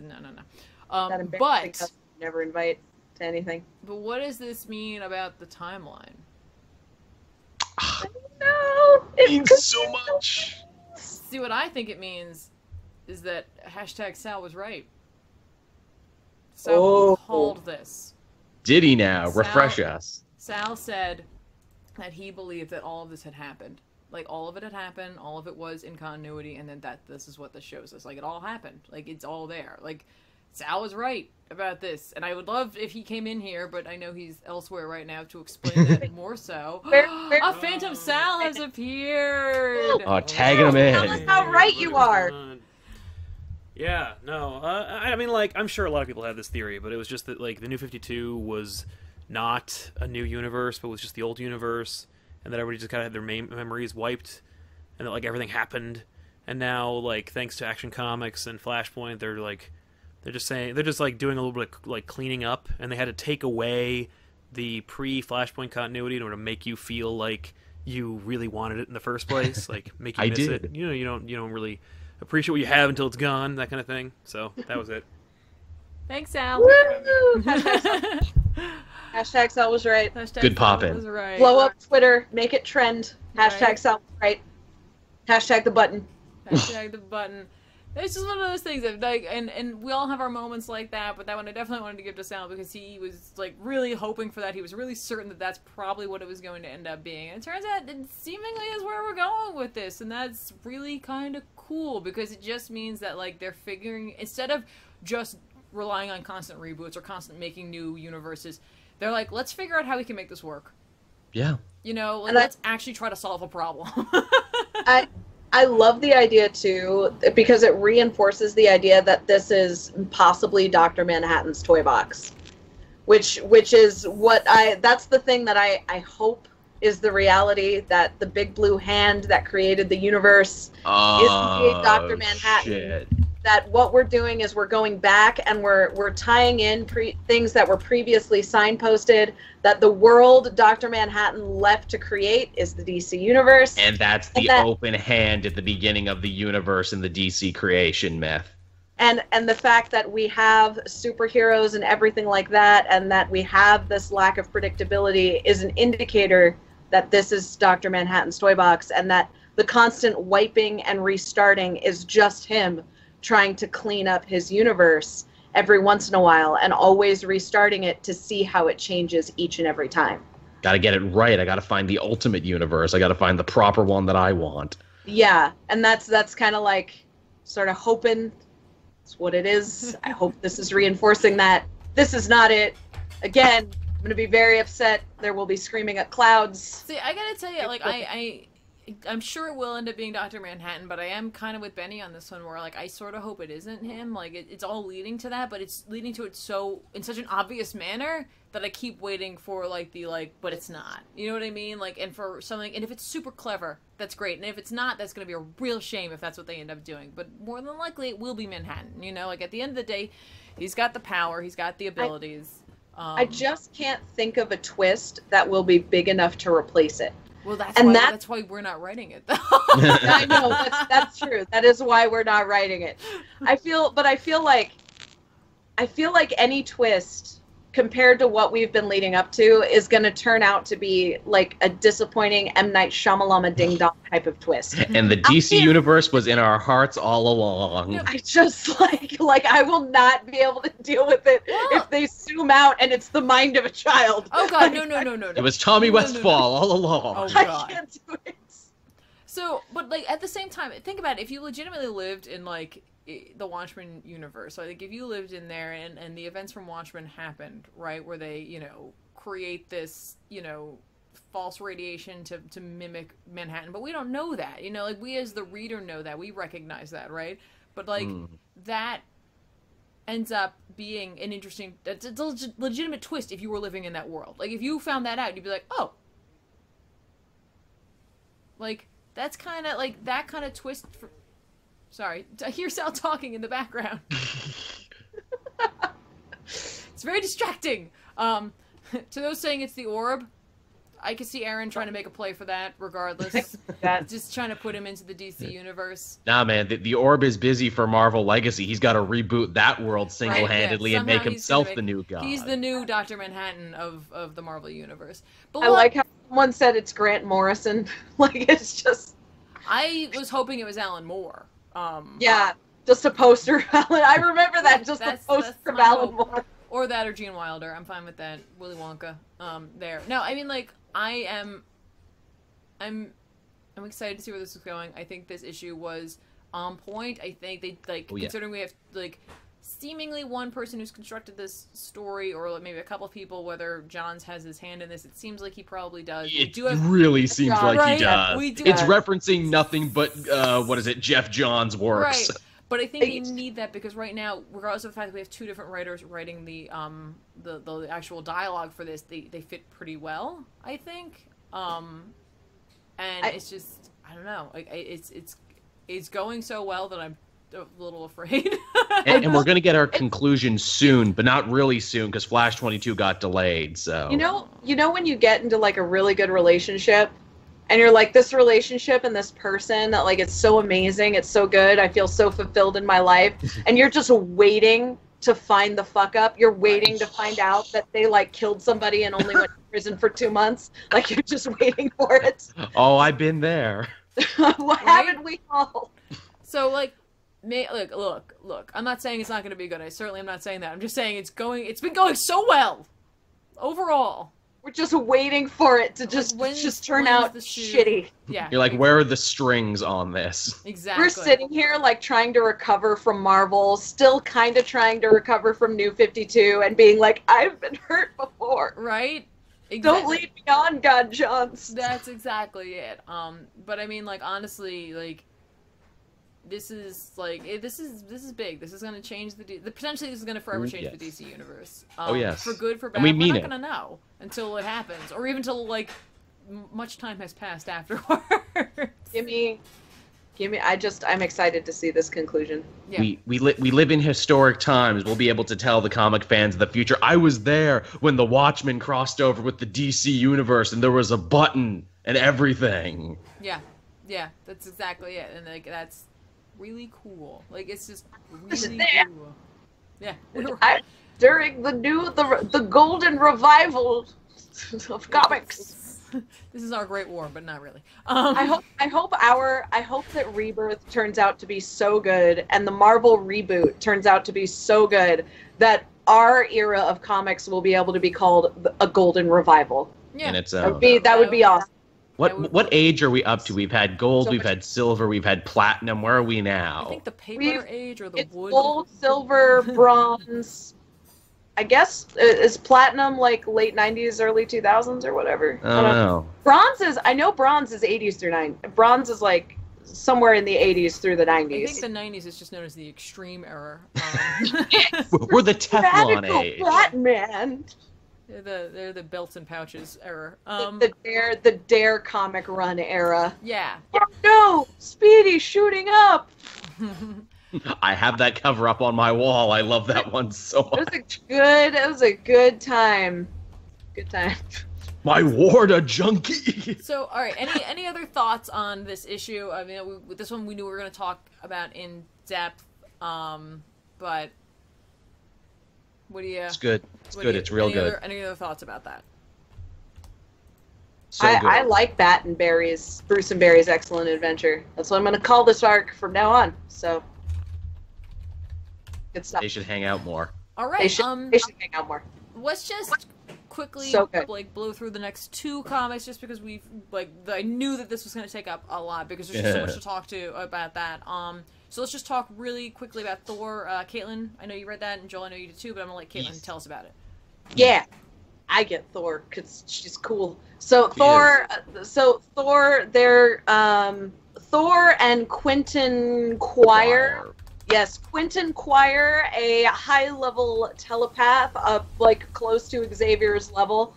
No. But never invite to anything. But what does this mean about the timeline? I don't know. It means so much. See, what I think it means is that #Sal was right. Sal called this. Did he now? Refresh us. Sal said that he believed that all of this had happened Like, all of it had happened, all of it was in continuity, and then this is what this shows us. Like, it all happened. Like, it's all there. Like, Sal was right about this, and I would love if he came in here, but I know he's elsewhere right now to explain that more so. A Phantom Sal has appeared! Oh, tagging him in. Tell us how right you are! Yeah, no, I mean, like, I'm sure a lot of people have this theory, but it was just that, like, the New 52 was not a new universe, but was just the old universe, and that everybody just kind of had their memories wiped, and that, like, everything happened, and now, like, thanks to Action Comics and Flashpoint, they're just like doing a little bit of, like, cleaning up, and they had to take away the pre-Flashpoint continuity in order to make you feel like you really wanted it in the first place, like, make you miss it. You know, you don't really appreciate what you have until it's gone, that kind of thing. So that was it. Thanks, Sal. Woo! Hashtag Sal was right. Good poppin'. Right. Blow up Twitter, make it trend. Hashtag Sal was right. Hashtag the button. Hashtag the button. It's just one of those things that, like, and we all have our moments like that, but that one I definitely wanted to give to Sal because he was, like, really hoping for that. He was really certain that that's probably what it was going to end up being. And it turns out it seemingly is where we're going with this, and that's really kind of cool because it just means that, like, they're figuring, instead of just relying on constant reboots or constant making new universes, they're like, let's figure out how we can make this work. Yeah. You know, like, let's actually try to solve a problem. I love the idea, too, because it reinforces the idea that this is possibly Dr. Manhattan's toy box, which is what that's the thing that I hope is the reality, that the big blue hand that created the universe is indeed Dr. Manhattan. Shit. That what we're doing is we're going back and we're tying in things that were previously signposted, that the world Dr. Manhattan left to create is the DC universe. And that's the open hand at the beginning of the universe in the DC creation myth. And the fact that we have superheroes and everything like that, and that we have this lack of predictability is an indicator that this is Dr. Manhattan's toy box, and that the constant wiping and restarting is just him trying to clean up his universe every once in a while and always restarting it to see how it changes each and every time. Got to get it right. I got to find the ultimate universe. I got to find the proper one that I want. Yeah, and that's kind of like sort of hoping it's what it is. I hope this is reinforcing that this is not it. Again, I'm going to be very upset. There will be screaming at clouds. See, I got to tell you, like, I'm sure it will end up being Dr. Manhattan, but I am kind of with Benny on this one where, like, I sort of hope it isn't him. Like, it's all leading to that, but it's leading to it in such an obvious manner that I keep waiting for, like, but it's not. You know what I mean? Like, and for something, and if it's super clever, that's great. And if it's not, that's going to be a real shame if that's what they end up doing. But more than likely, it will be Manhattan. You know, like, at the end of the day, he's got the power, he's got the abilities. I just can't think of a twist that will be big enough to replace it. Well, that's why we're not writing it, though. I know, that's true. That is why we're not writing it. I feel like any twist compared to what we've been leading up to is going to turn out to be like a disappointing M. Night Shyamalan Ding Dong type of twist. And the DC universe was in our hearts all along. I just like I will not be able to deal with it if they zoom out and it's the mind of a child. Oh God, no. It was Tommy Westfall all along. Oh God. I can't do it. So, but like at the same time, think about it. If you legitimately lived in like the Watchmen universe, so, like if you lived in there and the events from Watchmen happened, right, where they, you know, create this, you know, false radiation to mimic Manhattan, but we don't know that, you know, like we as the reader know that, we recognize that, right? But like that ends up being an interesting, it's a legitimate twist if you were living in that world. Like if you found that out, you'd be like, oh, like that's kind of like that kind of twist for. Sorry, I hear Sal talking in the background. It's very distracting. To those saying it's the orb, I can see Aaron trying to make a play for that regardless. Just trying to put him into the DC universe. Nah, man, the orb is busy for Marvel Legacy. He's got to reboot that world single-handedly and make himself the new god. He's the new Dr. Manhattan of the Marvel universe. But I like how someone said it's Grant Morrison. Like, it's just... I was hoping it was Alan Moore. Yeah, just a poster. I remember that, just a poster of Alan Moore. Or that, or Gene Wilder. I'm fine with that. Willy Wonka. There. No, I mean, like, I'm I'm excited to see where this is going. I think this issue was on point. I think they considering we have seemingly one person who's constructed this story, or maybe a couple of people, whether Johns has his hand in this. It seems like he probably does. It really seems like he does. It's referencing nothing but Jeff Johns' works. Right. But I think you need that because right now, regardless of the fact that we have two different writers writing the actual dialogue for this, they fit pretty well, I think. It's just, I don't know. It's going so well that I'm a little afraid. and we're gonna get our conclusion soon, but not really soon because Flash 22 got delayed. So you know when you get into like a really good relationship, and you're like, this relationship and this person that like it's so amazing, it's so good, I feel so fulfilled in my life, and you're just waiting to find the fuck up. You're waiting to find out that they like killed somebody and only went to prison for 2 months. Like you're just waiting for it. Oh, I've been there. What haven't we all? So like. Look, I'm not saying it's not going to be good. I certainly am not saying that. I'm just saying it's been going so well overall. We're just waiting for it to just turn out shitty. Yeah. You're like, where are the strings on this? Exactly. We're sitting here like trying to recover from Marvel, still kind of trying to recover from New 52 and being like, I've been hurt before. Right? Exactly. Don't lead me on, God Johns. That's exactly it. But I mean, like, honestly, like, this is big. This is going to change potentially this is going to forever change the DC universe. Yes. For good, for bad. And we mean We're not going to know until it happens, or even until like much time has passed afterwards. Give me. I'm excited to see this conclusion. Yeah. We live in historic times. We'll be able to tell the comic fans of the future. I was there when the Watchmen crossed over with the DC universe, and there was a button and everything. Yeah, that's exactly it, and like that's really cool. Like it's just really cool. Yeah. During the golden revival of comics. This is our Great War, but not really. I hope that Rebirth turns out to be so good, and the Marvel reboot turns out to be so good that our era of comics will be able to be called a golden revival. Yeah, and it's that would be awesome. What age are we up to? We've had gold, we've had silver, we've had platinum. Where are we now? I think the paper age or the wood. Gold, silver, bronze. I guess is platinum like late 90s, early 2000s or whatever. I don't know. Bronze is 80s through 90s. Bronze is like somewhere in the 80s through the 90s. I think the 90s is just known as the extreme era. We're the Teflon age. Batman. They're the belts and pouches era. The Dare comic run era. Yeah. Oh no! Speedy shooting up! I have that cover up on my wall. I love that one so much. It was a good time. Good time. My ward a junkie. So, all right. Any other thoughts on this issue? I mean, with this one we knew we were going to talk about in depth. But what do you? It's good. It's good. It's real good. Any other thoughts about that? So good. I like Bruce and Barry's Excellent Adventure. That's what I'm going to call this arc from now on. So. Good stuff. They should hang out more. All right. They should hang out more. Let's just quickly blow through the next two comics, just because I knew that this was going to take up a lot because there's just so much to talk to about that. So let's just talk really quickly about Thor. Caitlin, I know you read that, and Joel, I know you did too, but I'm gonna let Caitlin tell us about it. Yeah, I get Thor because she's cool. So Thor, they're Thor and Quentin Quire. Yes, Quentin Quire, a high-level telepath, close to Xavier's level,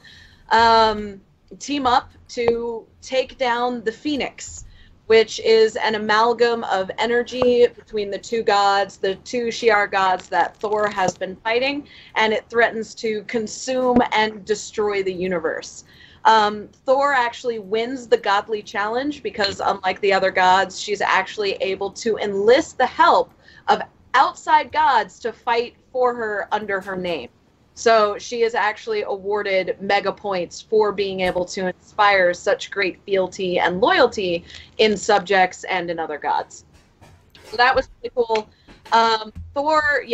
team up to take down the Phoenix, which is an amalgam of energy between the two gods, the two Shi'ar gods that Thor has been fighting, and it threatens to consume and destroy the universe. Thor actually wins the godly challenge because, unlike the other gods, she's actually able to enlist the help of outside gods to fight for her under her name. So she is actually awarded mega points for being able to inspire such great fealty and loyalty in subjects and in other gods. So that was pretty cool. Thor,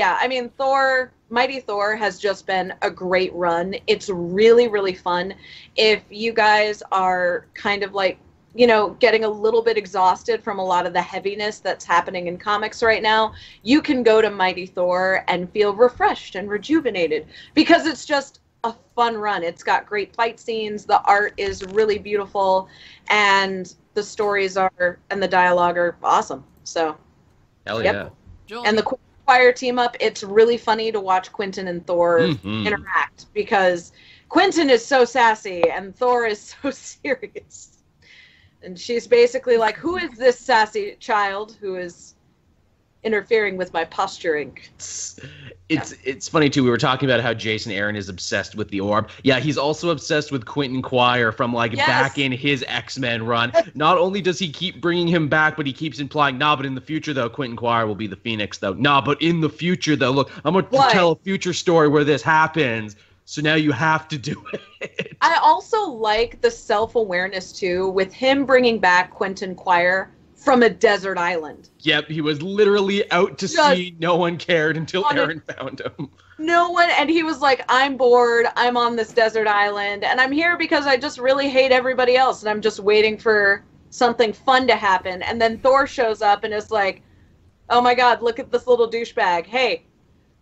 Mighty Thor has just been a great run. It's really, really fun. If you guys are kind of like you know, getting a little bit exhausted from a lot of the heaviness that's happening in comics right now, you can go to Mighty Thor and feel refreshed and rejuvenated because it's just a fun run. It's got great fight scenes, the art is really beautiful, and the stories are and the dialogue are awesome. So, hell yeah. Joel, and the Choir team up, it's really funny to watch Quentin and Thor interact because Quentin is so sassy and Thor is so serious. And she's basically like, who is this sassy child who is interfering with my posturing? It's funny, too. We were talking about how Jason Aaron is obsessed with the orb. Yeah, he's also obsessed with Quentin Quire from, like, back in his X-Men run. Not only does he keep bringing him back, but he keeps implying, nah, but in the future, though, Quentin Quire will be the Phoenix, though. Nah, but in the future, though, look, I'm going to tell a future story where this happens. So now you have to do it. I also like the self-awareness, too, with him bringing back Quentin Quire from a desert island. Yep, he was literally out to sea. No one cared until Aaron found him. No one, and he was like, I'm bored, I'm on this desert island, and I'm here because I just really hate everybody else, and I'm just waiting for something fun to happen. And then Thor shows up and is like, oh my god, look at this little douchebag. Hey.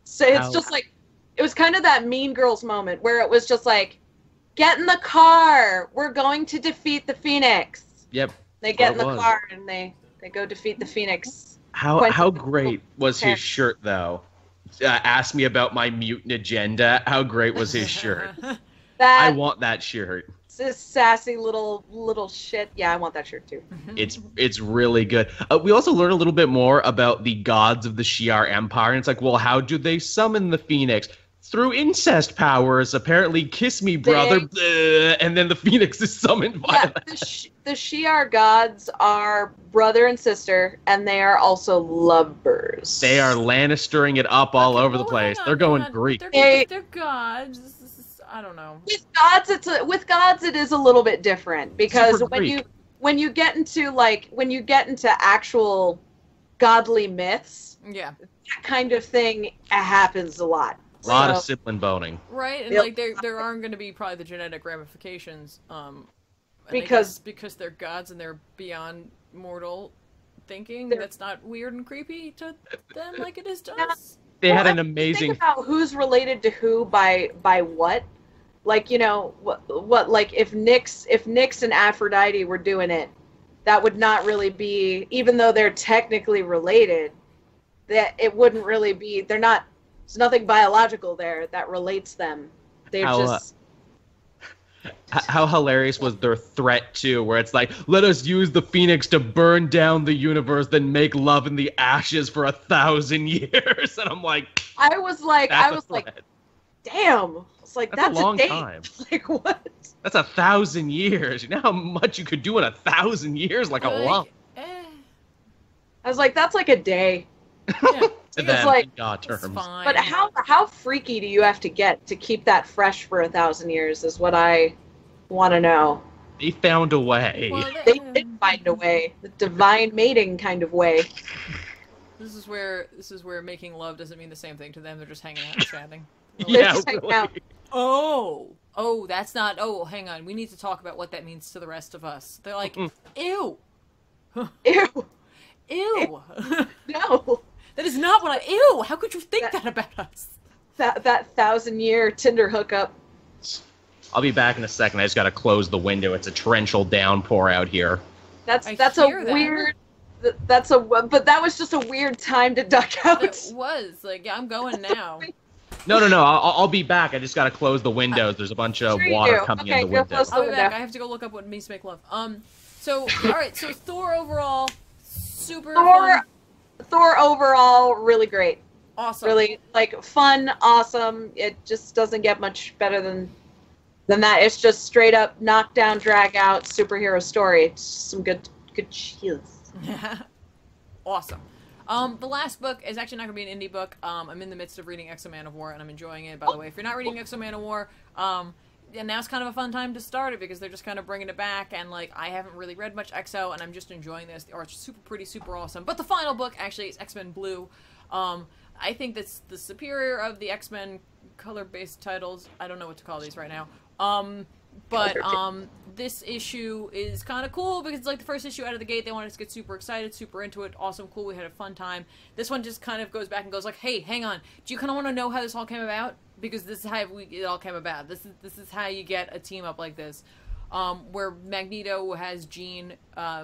So it's just like, it was kind of that Mean Girls moment where it was just like, get in the car. We're going to defeat the Phoenix. Yep. They get in the car and they go defeat the Phoenix. How great was his shirt, though? Ask me about my mutant agenda. How great was his shirt? I want that shirt. This sassy little shit. Yeah, I want that shirt too. It's really good. We also learn a little bit more about the gods of the Shi'ar Empire, and it's like, well, how do they summon the Phoenix? Through incest powers, apparently. Kiss me, brother. And then the Phoenix is summoned by that. The Shi'ar gods are brother and sister, and they are also lovers. They are Lannistering it up all over the place. They're going Greek. They're gods. I don't know. With gods, it is a little bit different because when you get into actual godly myths, that kind of thing happens a lot. A lot of sibling boning. Right, and like there aren't going to be probably the genetic ramifications, because they're gods and they're beyond mortal thinking. That's not weird and creepy to them like it is to us. They had an amazing. Think about who's related to who by what, like, you know, what like if Nyx and Aphrodite were doing it, that would not really be, even though they're technically related, that it wouldn't really be. They're not. There's nothing biological there that relates them. They're just. How hilarious was their threat too, where it's like, let us use the Phoenix to burn down the universe, then make love in the ashes for 1,000 years. And I'm like, I was like, damn. It's like, that's a long time. Like, what? That's 1,000 years. You know how much you could do in 1,000 years? Like a lot. I was like, that's like a day. Yeah. To them, like, in God terms. Fine. But how freaky do you have to get to keep that fresh for 1,000 years is what I want to know. They found a way. Well, They did find a way. The divine mating kind of way. This is where making love doesn't mean the same thing to them. They're just hanging out and chatting. Yeah, just hanging really. out. Oh, that's not. Oh, hang on. We need to talk about what that means to the rest of us. They're like, ew. Ew. Ew. No. That is not what ew! How could you think that about us? That 1,000-year Tinder hookup. I'll be back in a second. I just gotta close the window. It's a torrential downpour out here. But that was just a weird time to duck out. It was. Like, yeah, I'm going now. No. I'll be back. I just gotta close the windows. There's a bunch of water coming in the window. I'll be back. I have to go look up what it means to make love. So, alright, so Thor overall, super fun. Thor overall, really great. Awesome. Really, like, fun, awesome. It just doesn't get much better than that. It's just straight up knockdown, drag out superhero story. It's some good cheers. Awesome. The last book is actually not going to be an indie book. I'm in the midst of reading X-O Manowar, and I'm enjoying it, by the way. If you're not reading X-O Manowar, and now's kind of a fun time to start it because they're just kind of bringing it back, and like I haven't really read much XO, and I'm just enjoying this. The art's super pretty, super awesome. But the final book actually is X-Men Blue. I think that's the superior of the X-Men color-based titles. I don't know what to call these right now. But this issue is kind of cool because it's like the first issue out of the gate. They wanted us to get super excited, super into it. Awesome, cool. We had a fun time. This one just kind of goes back and goes like, hey, hang on. Do you kind of want to know how this all came about? Because this is how it all came about. This is how you get a team up like this. Where Magneto has Jean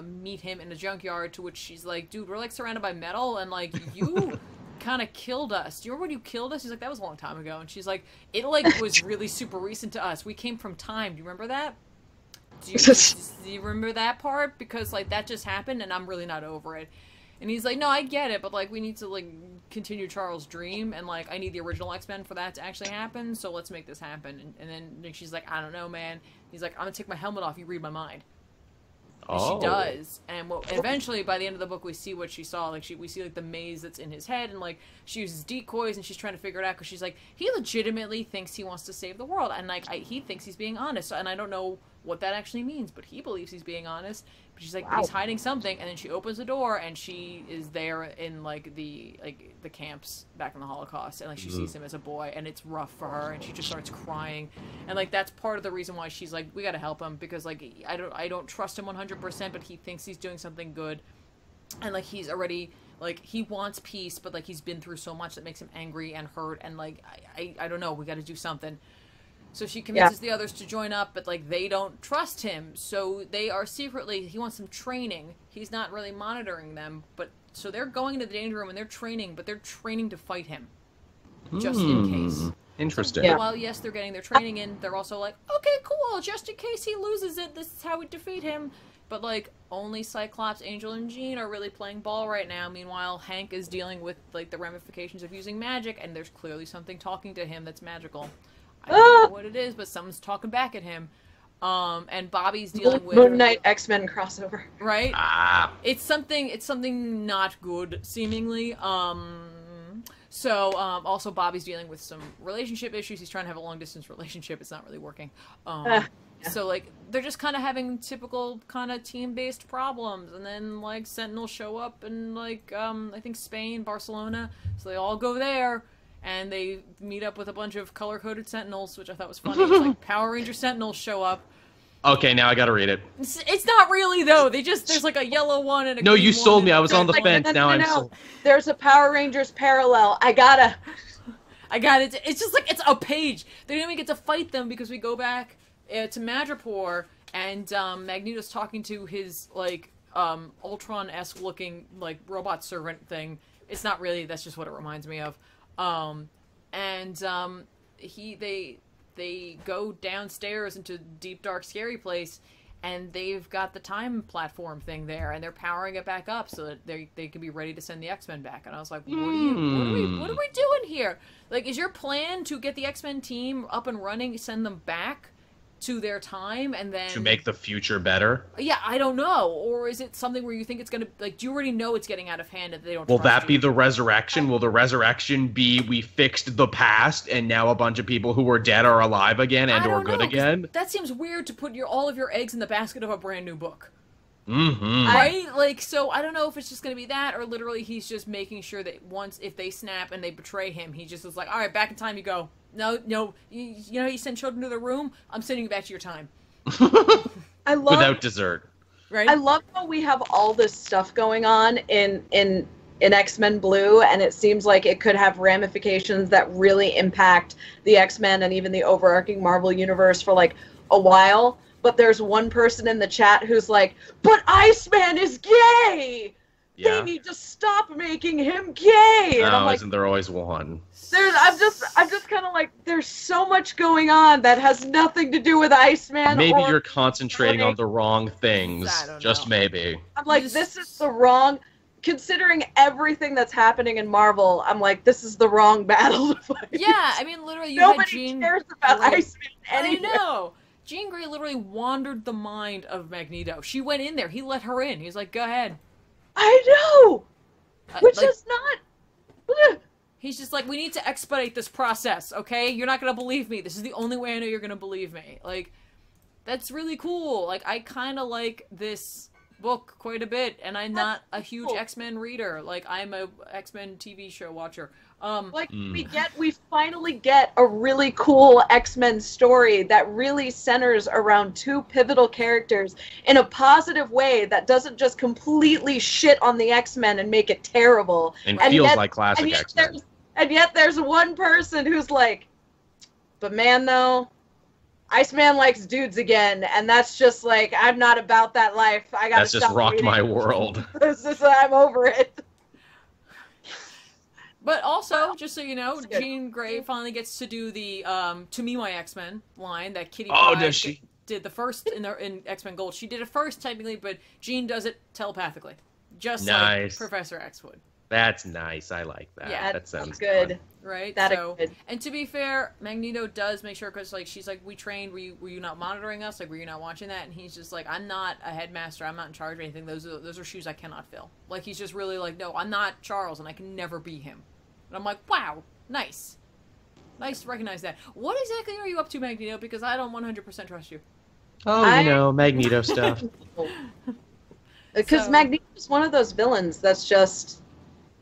meet him in a junkyard, to which she's like, dude, we're like surrounded by metal, and like you kind of killed us. Do you remember when you killed us? He's like, that was a long time ago. And she's like, it like was really super recent to us. We came from time. Do you remember that? Do you remember that part? Because like that just happened and I'm really not over it. And he's like, no, I get it, but like we need to like continue Charles' dream, and like I need the original X-Men for that to actually happen, so let's make this happen. And then she's like, I don't know, man. He's like, I'm gonna take my helmet off, you read my mind. And she does, and eventually by the end of the book we see what she saw. Like we see like the maze that's in his head, and like she uses decoys and she's trying to figure it out because she's like, he legitimately thinks he wants to save the world, and like he thinks he's being honest, and I don't know what that actually means, but he believes he's being honest. But she's like, he's hiding something, and then she opens the door and she is there in like the camps back in the Holocaust, and like she sees him as a boy, and it's rough for her, and she just starts crying, and like that's part of the reason why she's like, we gotta help him, because like I don't trust him 100%, but he thinks he's doing something good, and like he's already like he wants peace, but like he's been through so much that makes him angry and hurt, and like I don't know, we gotta do something. So she convinces the others to join up, but like they don't trust him, so they are secretly, he wants some training. He's not really monitoring them, but so they're going into the danger room and they're training, but they're training to fight him, just in case. Interesting. So, while yes, they're getting their training in, they're also like, okay, cool, just in case he loses it, this is how we defeat him. But like only Cyclops, Angel, and Jean are really playing ball right now. Meanwhile, Hank is dealing with like the ramifications of using magic, and there's clearly something talking to him that's magical. I don't know what it is, but someone's talking back at him. And Bobby's dealing with Moon Knight X-Men crossover. Right? It's something not good, seemingly. So also Bobby's dealing with some relationship issues. He's trying to have a long distance relationship. It's not really working. So like they're just kind of having typical kind of team-based problems, and then like Sentinels show up in like I think Spain, Barcelona. So they all go there. And they meet up with a bunch of color-coded Sentinels, which I thought was funny. It's like Power Ranger Sentinels show up. Okay, now I gotta read it. It's not really, though. There's like a yellow one and a No, green you one sold me. and I was on the fence. Now I'm sold. There's a Power Rangers parallel. I got it. It's just like, it's a page. They didn't even get to fight them because we go back to Madripoor, and Magneto's talking to his, like, Ultron-esque looking, like, robot servant thing. It's not really, that's just what it reminds me of. They go downstairs into deep, dark, scary place, and they've got the time platform thing there, and they're powering it back up so that they can be ready to send the X-Men back. And I was like, what are we doing here? Like, is your plan to get the X-Men team up and running, send them back to their time, and then to make the future better? Yeah, I don't know. Or is it something where you think it's gonna, like, do you already know it's getting out of hand and they don't Will trust that be the resurrection? Will the resurrection be we fixed the past and now a bunch of people who were dead are alive again and or good again? That seems weird to put all of your eggs in the basket of a brand new book. Mm-hmm. Right? Like, so I don't know if it's just gonna be that, or literally he's just making sure that once, if they snap and they betray him, he just is like, alright, back in time you go. No, you know you send children to the room? I'm sending you back to your time. I love, without dessert. Right? I love how we have all this stuff going on in X-Men Blue, and it seems like it could have ramifications that really impact the X-Men and even the overarching Marvel universe for like a while. But there's one person in the chat who's like, but Iceman is gay! Yeah. They need to stop making him gay! And I'm like, isn't there always one? I'm just kind of like, there's so much going on that has nothing to do with Iceman. Maybe you're concentrating on the wrong things. Just know. maybe. I'm like, this is the wrong... Considering everything that's happening in Marvel, I'm like, this is the wrong battle to fight. Yeah, I mean, literally, you Nobody had Jean cares about Grey. Iceman anyway. I know. Jean Grey literally wandered the mind of Magneto. She went in there. He let her in. He's like, go ahead. I know! Which like, is not... He's just like, we need to expedite this process, okay? You're not gonna believe me. This is the only way I know you're gonna believe me. Like, that's really cool. Like, I kind of like this book quite a bit, and I'm not a huge X-Men reader. Like, I'm a X-Men TV show watcher. We finally get a really cool X-Men story that really centers around two pivotal characters in a positive way that doesn't just completely shit on the X-Men and make it terrible. And feels like classic X-Men. And yet there's one person who's like, but man, though, Iceman likes dudes again, and that's just like, I'm not about that life. I gotta stop. That's just rocked reading. my world. I'm over it. But also, just so you know, Jean Grey finally gets to do the "To Me My X-Men" line that Kitty Pryde does she? did the first in X-Men Gold. She did it first technically, but Jean does it telepathically, just like Professor X would. That's nice. I like that. Yeah, that sounds good. Fun. Right. That so, is good. And to be fair, Magneto does make sure, because like she's like, we trained. Were you not monitoring us? Like, were you not watching that? And he's just like, I'm not a headmaster. I'm not in charge of anything. Those are shoes I cannot fill. Like, he's just really like, no, I'm not Charles, and I can never be him. And I'm like, wow, nice. Nice to recognize that. What exactly are you up to, Magneto? Because I don't 100% trust you. Oh, Magneto stuff. Because Magneto is one of those villains that's just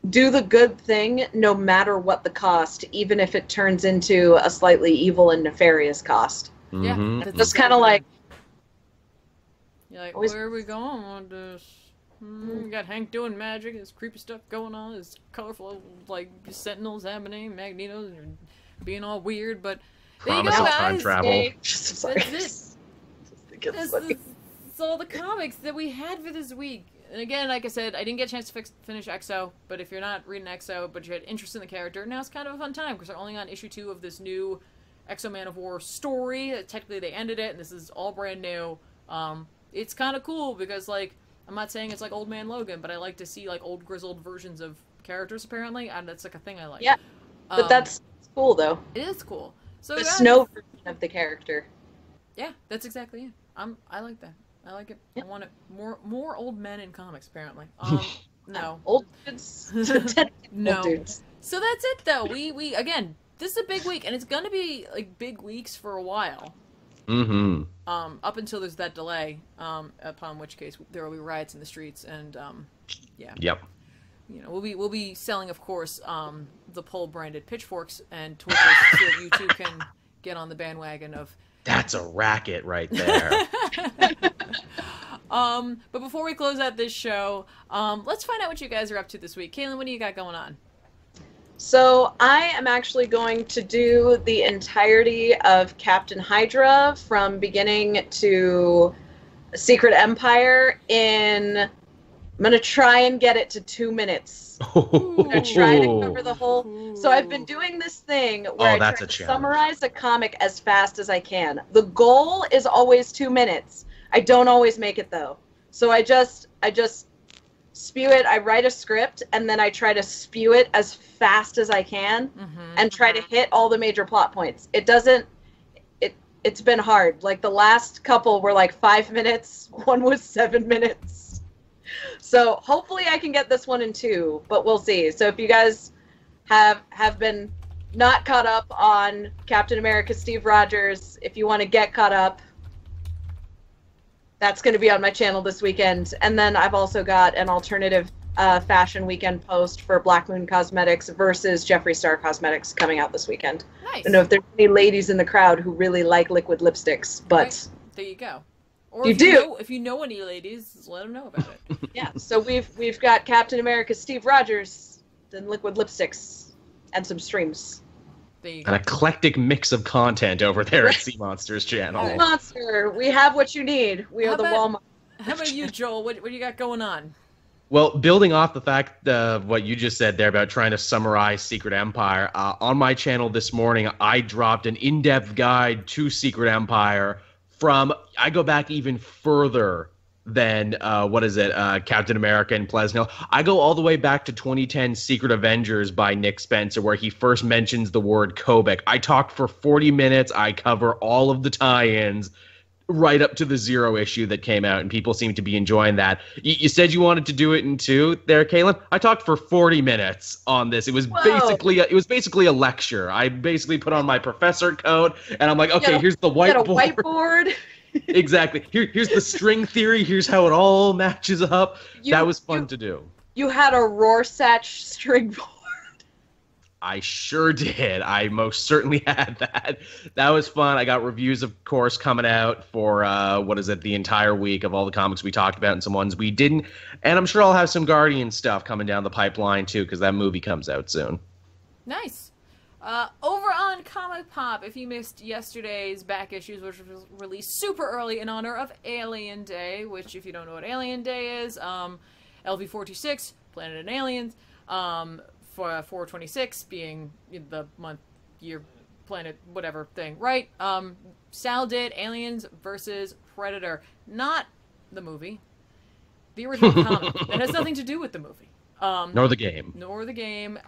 do the good thing no matter what the cost, even if it turns into a slightly evil and nefarious cost. Mm-hmm. Yeah. Just kind of like... You're like, where are we going with this? We got Hank doing magic, there's creepy stuff going on, there's colorful, like, sentinels happening, Magneto's being all weird, but there you go, guys. Time travel. That's it. That's all the comics that we had for this week. And again, like I said, I didn't get a chance to finish EXO, but if you're not reading EXO, but you had interest in the character, now it's kind of a fun time, because they're only on issue 2 of this new EXO Man of War story. Technically, they ended it, and this is all brand new. It's kind of cool, because, like, I'm not saying it's like Old Man Logan, but I like to see like old grizzled versions of characters. Apparently, and that's like a thing I like. Yeah, but that's cool though. It is cool. So the snow version of the character. Yeah, that's exactly it. I like that. I like it. Yeah. I want it more old men in comics. Apparently, no old dudes. No. Old dudes. So that's it though. We again, this is a big week, and it's gonna be like big weeks for a while. Mm-hmm. Up until there's that delay, upon which case there will be riots in the streets, and yeah. Yep. You know, we'll be selling, of course, the Pole branded pitchforks and torches so that you too can get on the bandwagon of. That's a racket right there. But before we close out this show, let's find out what you guys are up to this week. Caitlin, what do you got going on? So I am actually going to do the entirety of Captain Hydra from beginning to Secret Empire I'm going to try and get it to 2 minutes. I'm going to try to cover the whole... So I've been doing this thing where I try to summarize a comic as fast as I can. The goal is always 2 minutes. I don't always make it, though. So I just spew it. I write a script, and then I try to spew it as fast as I can and try to hit all the major plot points. It's been hard. Like, the last couple were like 5 minutes. One was 7 minutes. So hopefully I can get this one in 2, but we'll see. So if you guys have been not caught up on Captain America Steve Rogers, if you want to get caught up, that's going to be on my channel this weekend. And then I've also got an alternative fashion weekend post for Black Moon Cosmetics versus Jeffree Star Cosmetics coming out this weekend. Nice. I don't know if there's any ladies in the crowd who really like liquid lipsticks, but... Right. There you go. Or if you know any ladies, let them know about it. Yeah, so we've got Captain America Steve Rogers, then liquid lipsticks, and some streams. An eclectic mix of content over there at Sea Monsters channel. Sea Monster, we have what you need. We are the Walmart. How about you, Joel? What do you got going on? Well, building off the fact of what you just said there about trying to summarize Secret Empire, on my channel this morning, I dropped an in-depth guide to Secret Empire I go back even further than, Captain America and Pleasant Hill. I go all the way back to 2010 Secret Avengers by Nick Spencer, where he first mentions the word Kobik. I talked for 40 minutes. I cover all of the tie-ins right up to the Zero issue that came out, and people seem to be enjoying that. You said you wanted to do it in 2 there, Caitlin. I talked for 40 minutes on this. It was basically a lecture. I basically put on my professor coat, and I'm like, okay, here's the whiteboard. You got a whiteboard. Exactly. Here's the string theory. Here's how it all matches up. That was fun to do. You had a Rorschach string board. I sure did. I most certainly had that. That was fun. I got reviews, of course, coming out for, the entire week of all the comics we talked about and some ones we didn't. And I'm sure I'll have some Guardian stuff coming down the pipeline, too, because that movie comes out soon. Nice. Over on Comic Pop, if you missed yesterday's back issues, which was released super early in honor of Alien Day, which, if you don't know what Alien Day is, LV-426, Planet and Aliens, for 426 being the month, year, planet, whatever thing, right? Sal did Aliens versus Predator, not the movie, the original comic. It has nothing to do with the movie. Nor the game. Nor the game.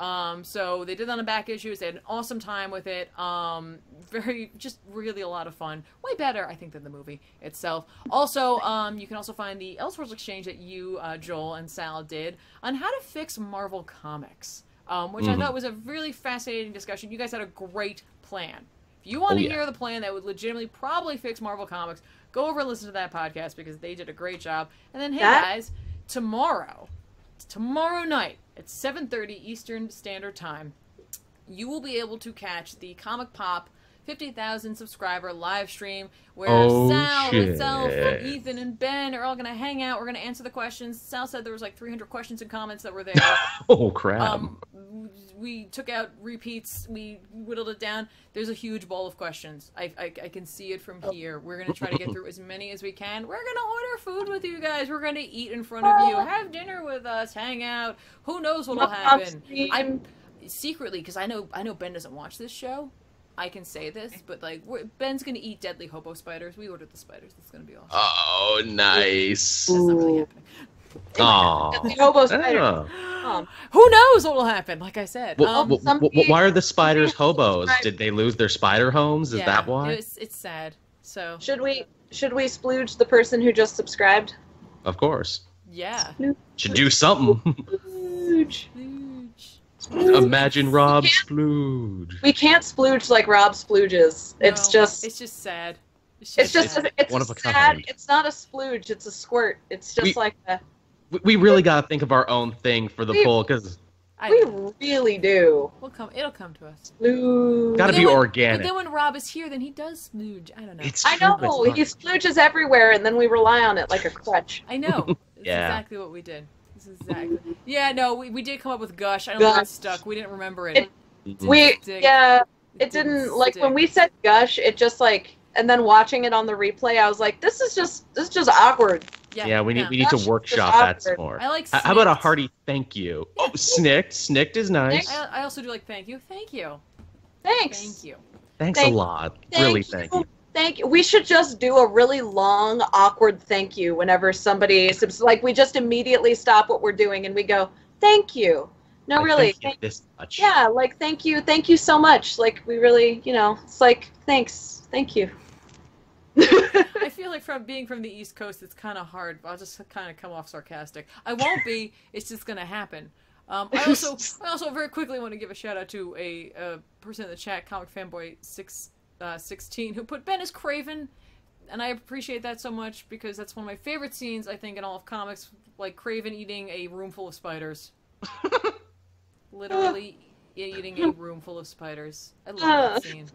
So they did that on the back issues. They had an awesome time with it. Just really a lot of fun. Way better, I think, than the movie itself. Also, you can also find the Elseworlds Exchange that you, Joel, and Sal did on how to fix Marvel Comics, which I thought was a really fascinating discussion. You guys had a great plan. If you want to hear the plan that would legitimately probably fix Marvel Comics, go over and listen to that podcast because they did a great job. And then, hey, guys, tomorrow night at 7:30 Eastern Standard Time, you will be able to catch the Comic Pop 50,000 subscriber live stream where Sal, myself, Ethan, and Ben are all going to hang out. We're going to answer the questions. Sal said there was like 300 questions and comments that were there. Oh, crap. We took out repeats. We whittled it down. There's a huge bowl of questions. I can see it from here. We're going to try to get through as many as we can. We're going to order food with you guys. We're going to eat in front of you. Have dinner with us. Hang out. Who knows what will happen? I'm secretly, because I know Ben doesn't watch this show. I can say this, but like Ben's gonna eat deadly hobo spiders. We ordered the spiders. That's gonna be awesome. Oh, nice. That's not really happening. Aww. Hobo spiders. Who knows what will happen? Like I said. Why are the spiders hobos? Did they lose their spider homes? Is that why? It's sad. So should we splooge the person who just subscribed? Of course. Yeah. Should do something. Splooge. Imagine Rob splooge. We can't splooge like Rob splooges. No, it's just sad. It's one of a sad. kind. It's not a splooge. It's a squirt. It's just like a. We really gotta think of our own thing for the poll because we really do. It'll come to us. Splooge. Gotta be organic. But then when Rob is here, then he does splooge. I don't know. It's I know he splooges everywhere, and then we rely on it like a crutch. I know. It's exactly what we did. Exactly. Yeah, no, we did come up with Gush. I don't think it stuck. We didn't remember it. It didn't like when we said Gush. It just like, and then watching it on the replay, I was like, this is just awkward. Yeah, we need to workshop that some more. I like. How about a hearty thank you? Oh, snicked is nice. I also do like thank you. Thanks. Thanks a lot. Really, thank you. Thank you. We should just do a really long, awkward thank you whenever somebody, like, we just immediately stop what we're doing and we go, thank you. No, really. Thank you this much. Yeah, like, thank you so much. Like, we really, it's like, thanks. Thank you. I feel like being from the East Coast, it's kind of hard. I'll just kind of come off sarcastic. I won't be. It's just going to happen. I also very quickly want to give a shout out to a person in the chat, Comic Fanboy 16, who put Ben as Kraven, and I appreciate that so much because that's one of my favorite scenes, I think, in all of comics, like Kraven eating a room full of spiders. Literally eating a room full of spiders. I love that scene.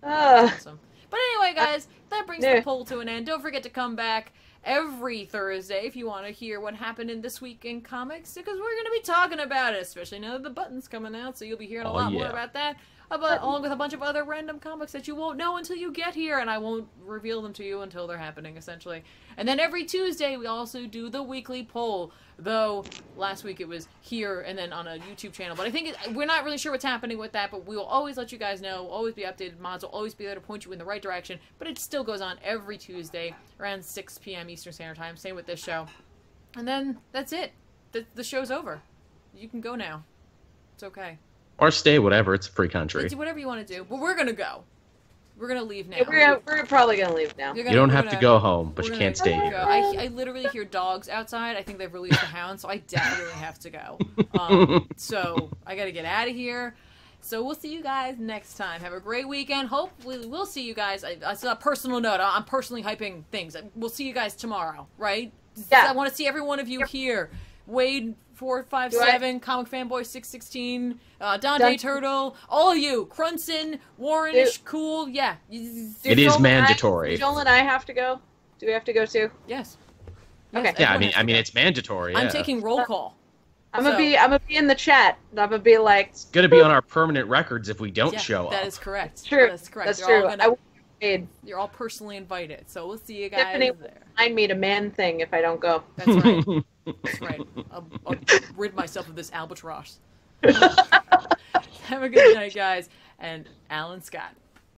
That's awesome. But anyway, guys, that brings the poll to an end. Don't forget to come back every Thursday if you want to hear what happened in this week in comics, because we're going to be talking about it, especially now that the button's coming out, so you'll be hearing a lot more about that. Along with a bunch of other random comics that you won't know until you get here, and I won't reveal them to you until they're happening, essentially. And then every Tuesday, we also do the weekly poll, though last week it was here and then on a YouTube channel. But I think we're not really sure what's happening with that, but we will always let you guys know. We'll always be updated. Mods will always be there to point you in the right direction, but it still goes on every Tuesday around 6 p.m. Eastern Standard Time. Same with this show. And then that's it. The show's over. You can go now. It's okay. Or stay, whatever. It's a free country. Do whatever you want to do. But we're going to go. We're going to leave now. We're probably going to leave now. You don't have to go home, but you can't stay here. I literally hear dogs outside. I think they've released the hound, so I definitely have to go. So I got to get out of here. So we'll see you guys next time. Have a great weekend. Hopefully we'll see you guys. It's a personal note. I'm personally hyping things. We'll see you guys tomorrow, right? Yeah. I want to see every one of you here. Wade 457, Comic Fanboy 616, Dante Turtle, all of you, Crunson, Warrenish, Cool, yeah. It is mandatory. Do Joel and I have to go? Do we have to go too? Yes. Okay. Yeah, I mean, it's mandatory. Yeah. I'm taking roll call. I'm gonna be in the chat. I'm gonna be like. It's gonna be on our permanent records if we don't show up. That is correct. True. That's correct. That's true. You're all personally invited, so we'll see you guys Tiffany there. Remind me to man thing if I don't go. That's right. That's right. I'll rid myself of this albatross. Have a good night, guys. And Alan Scott.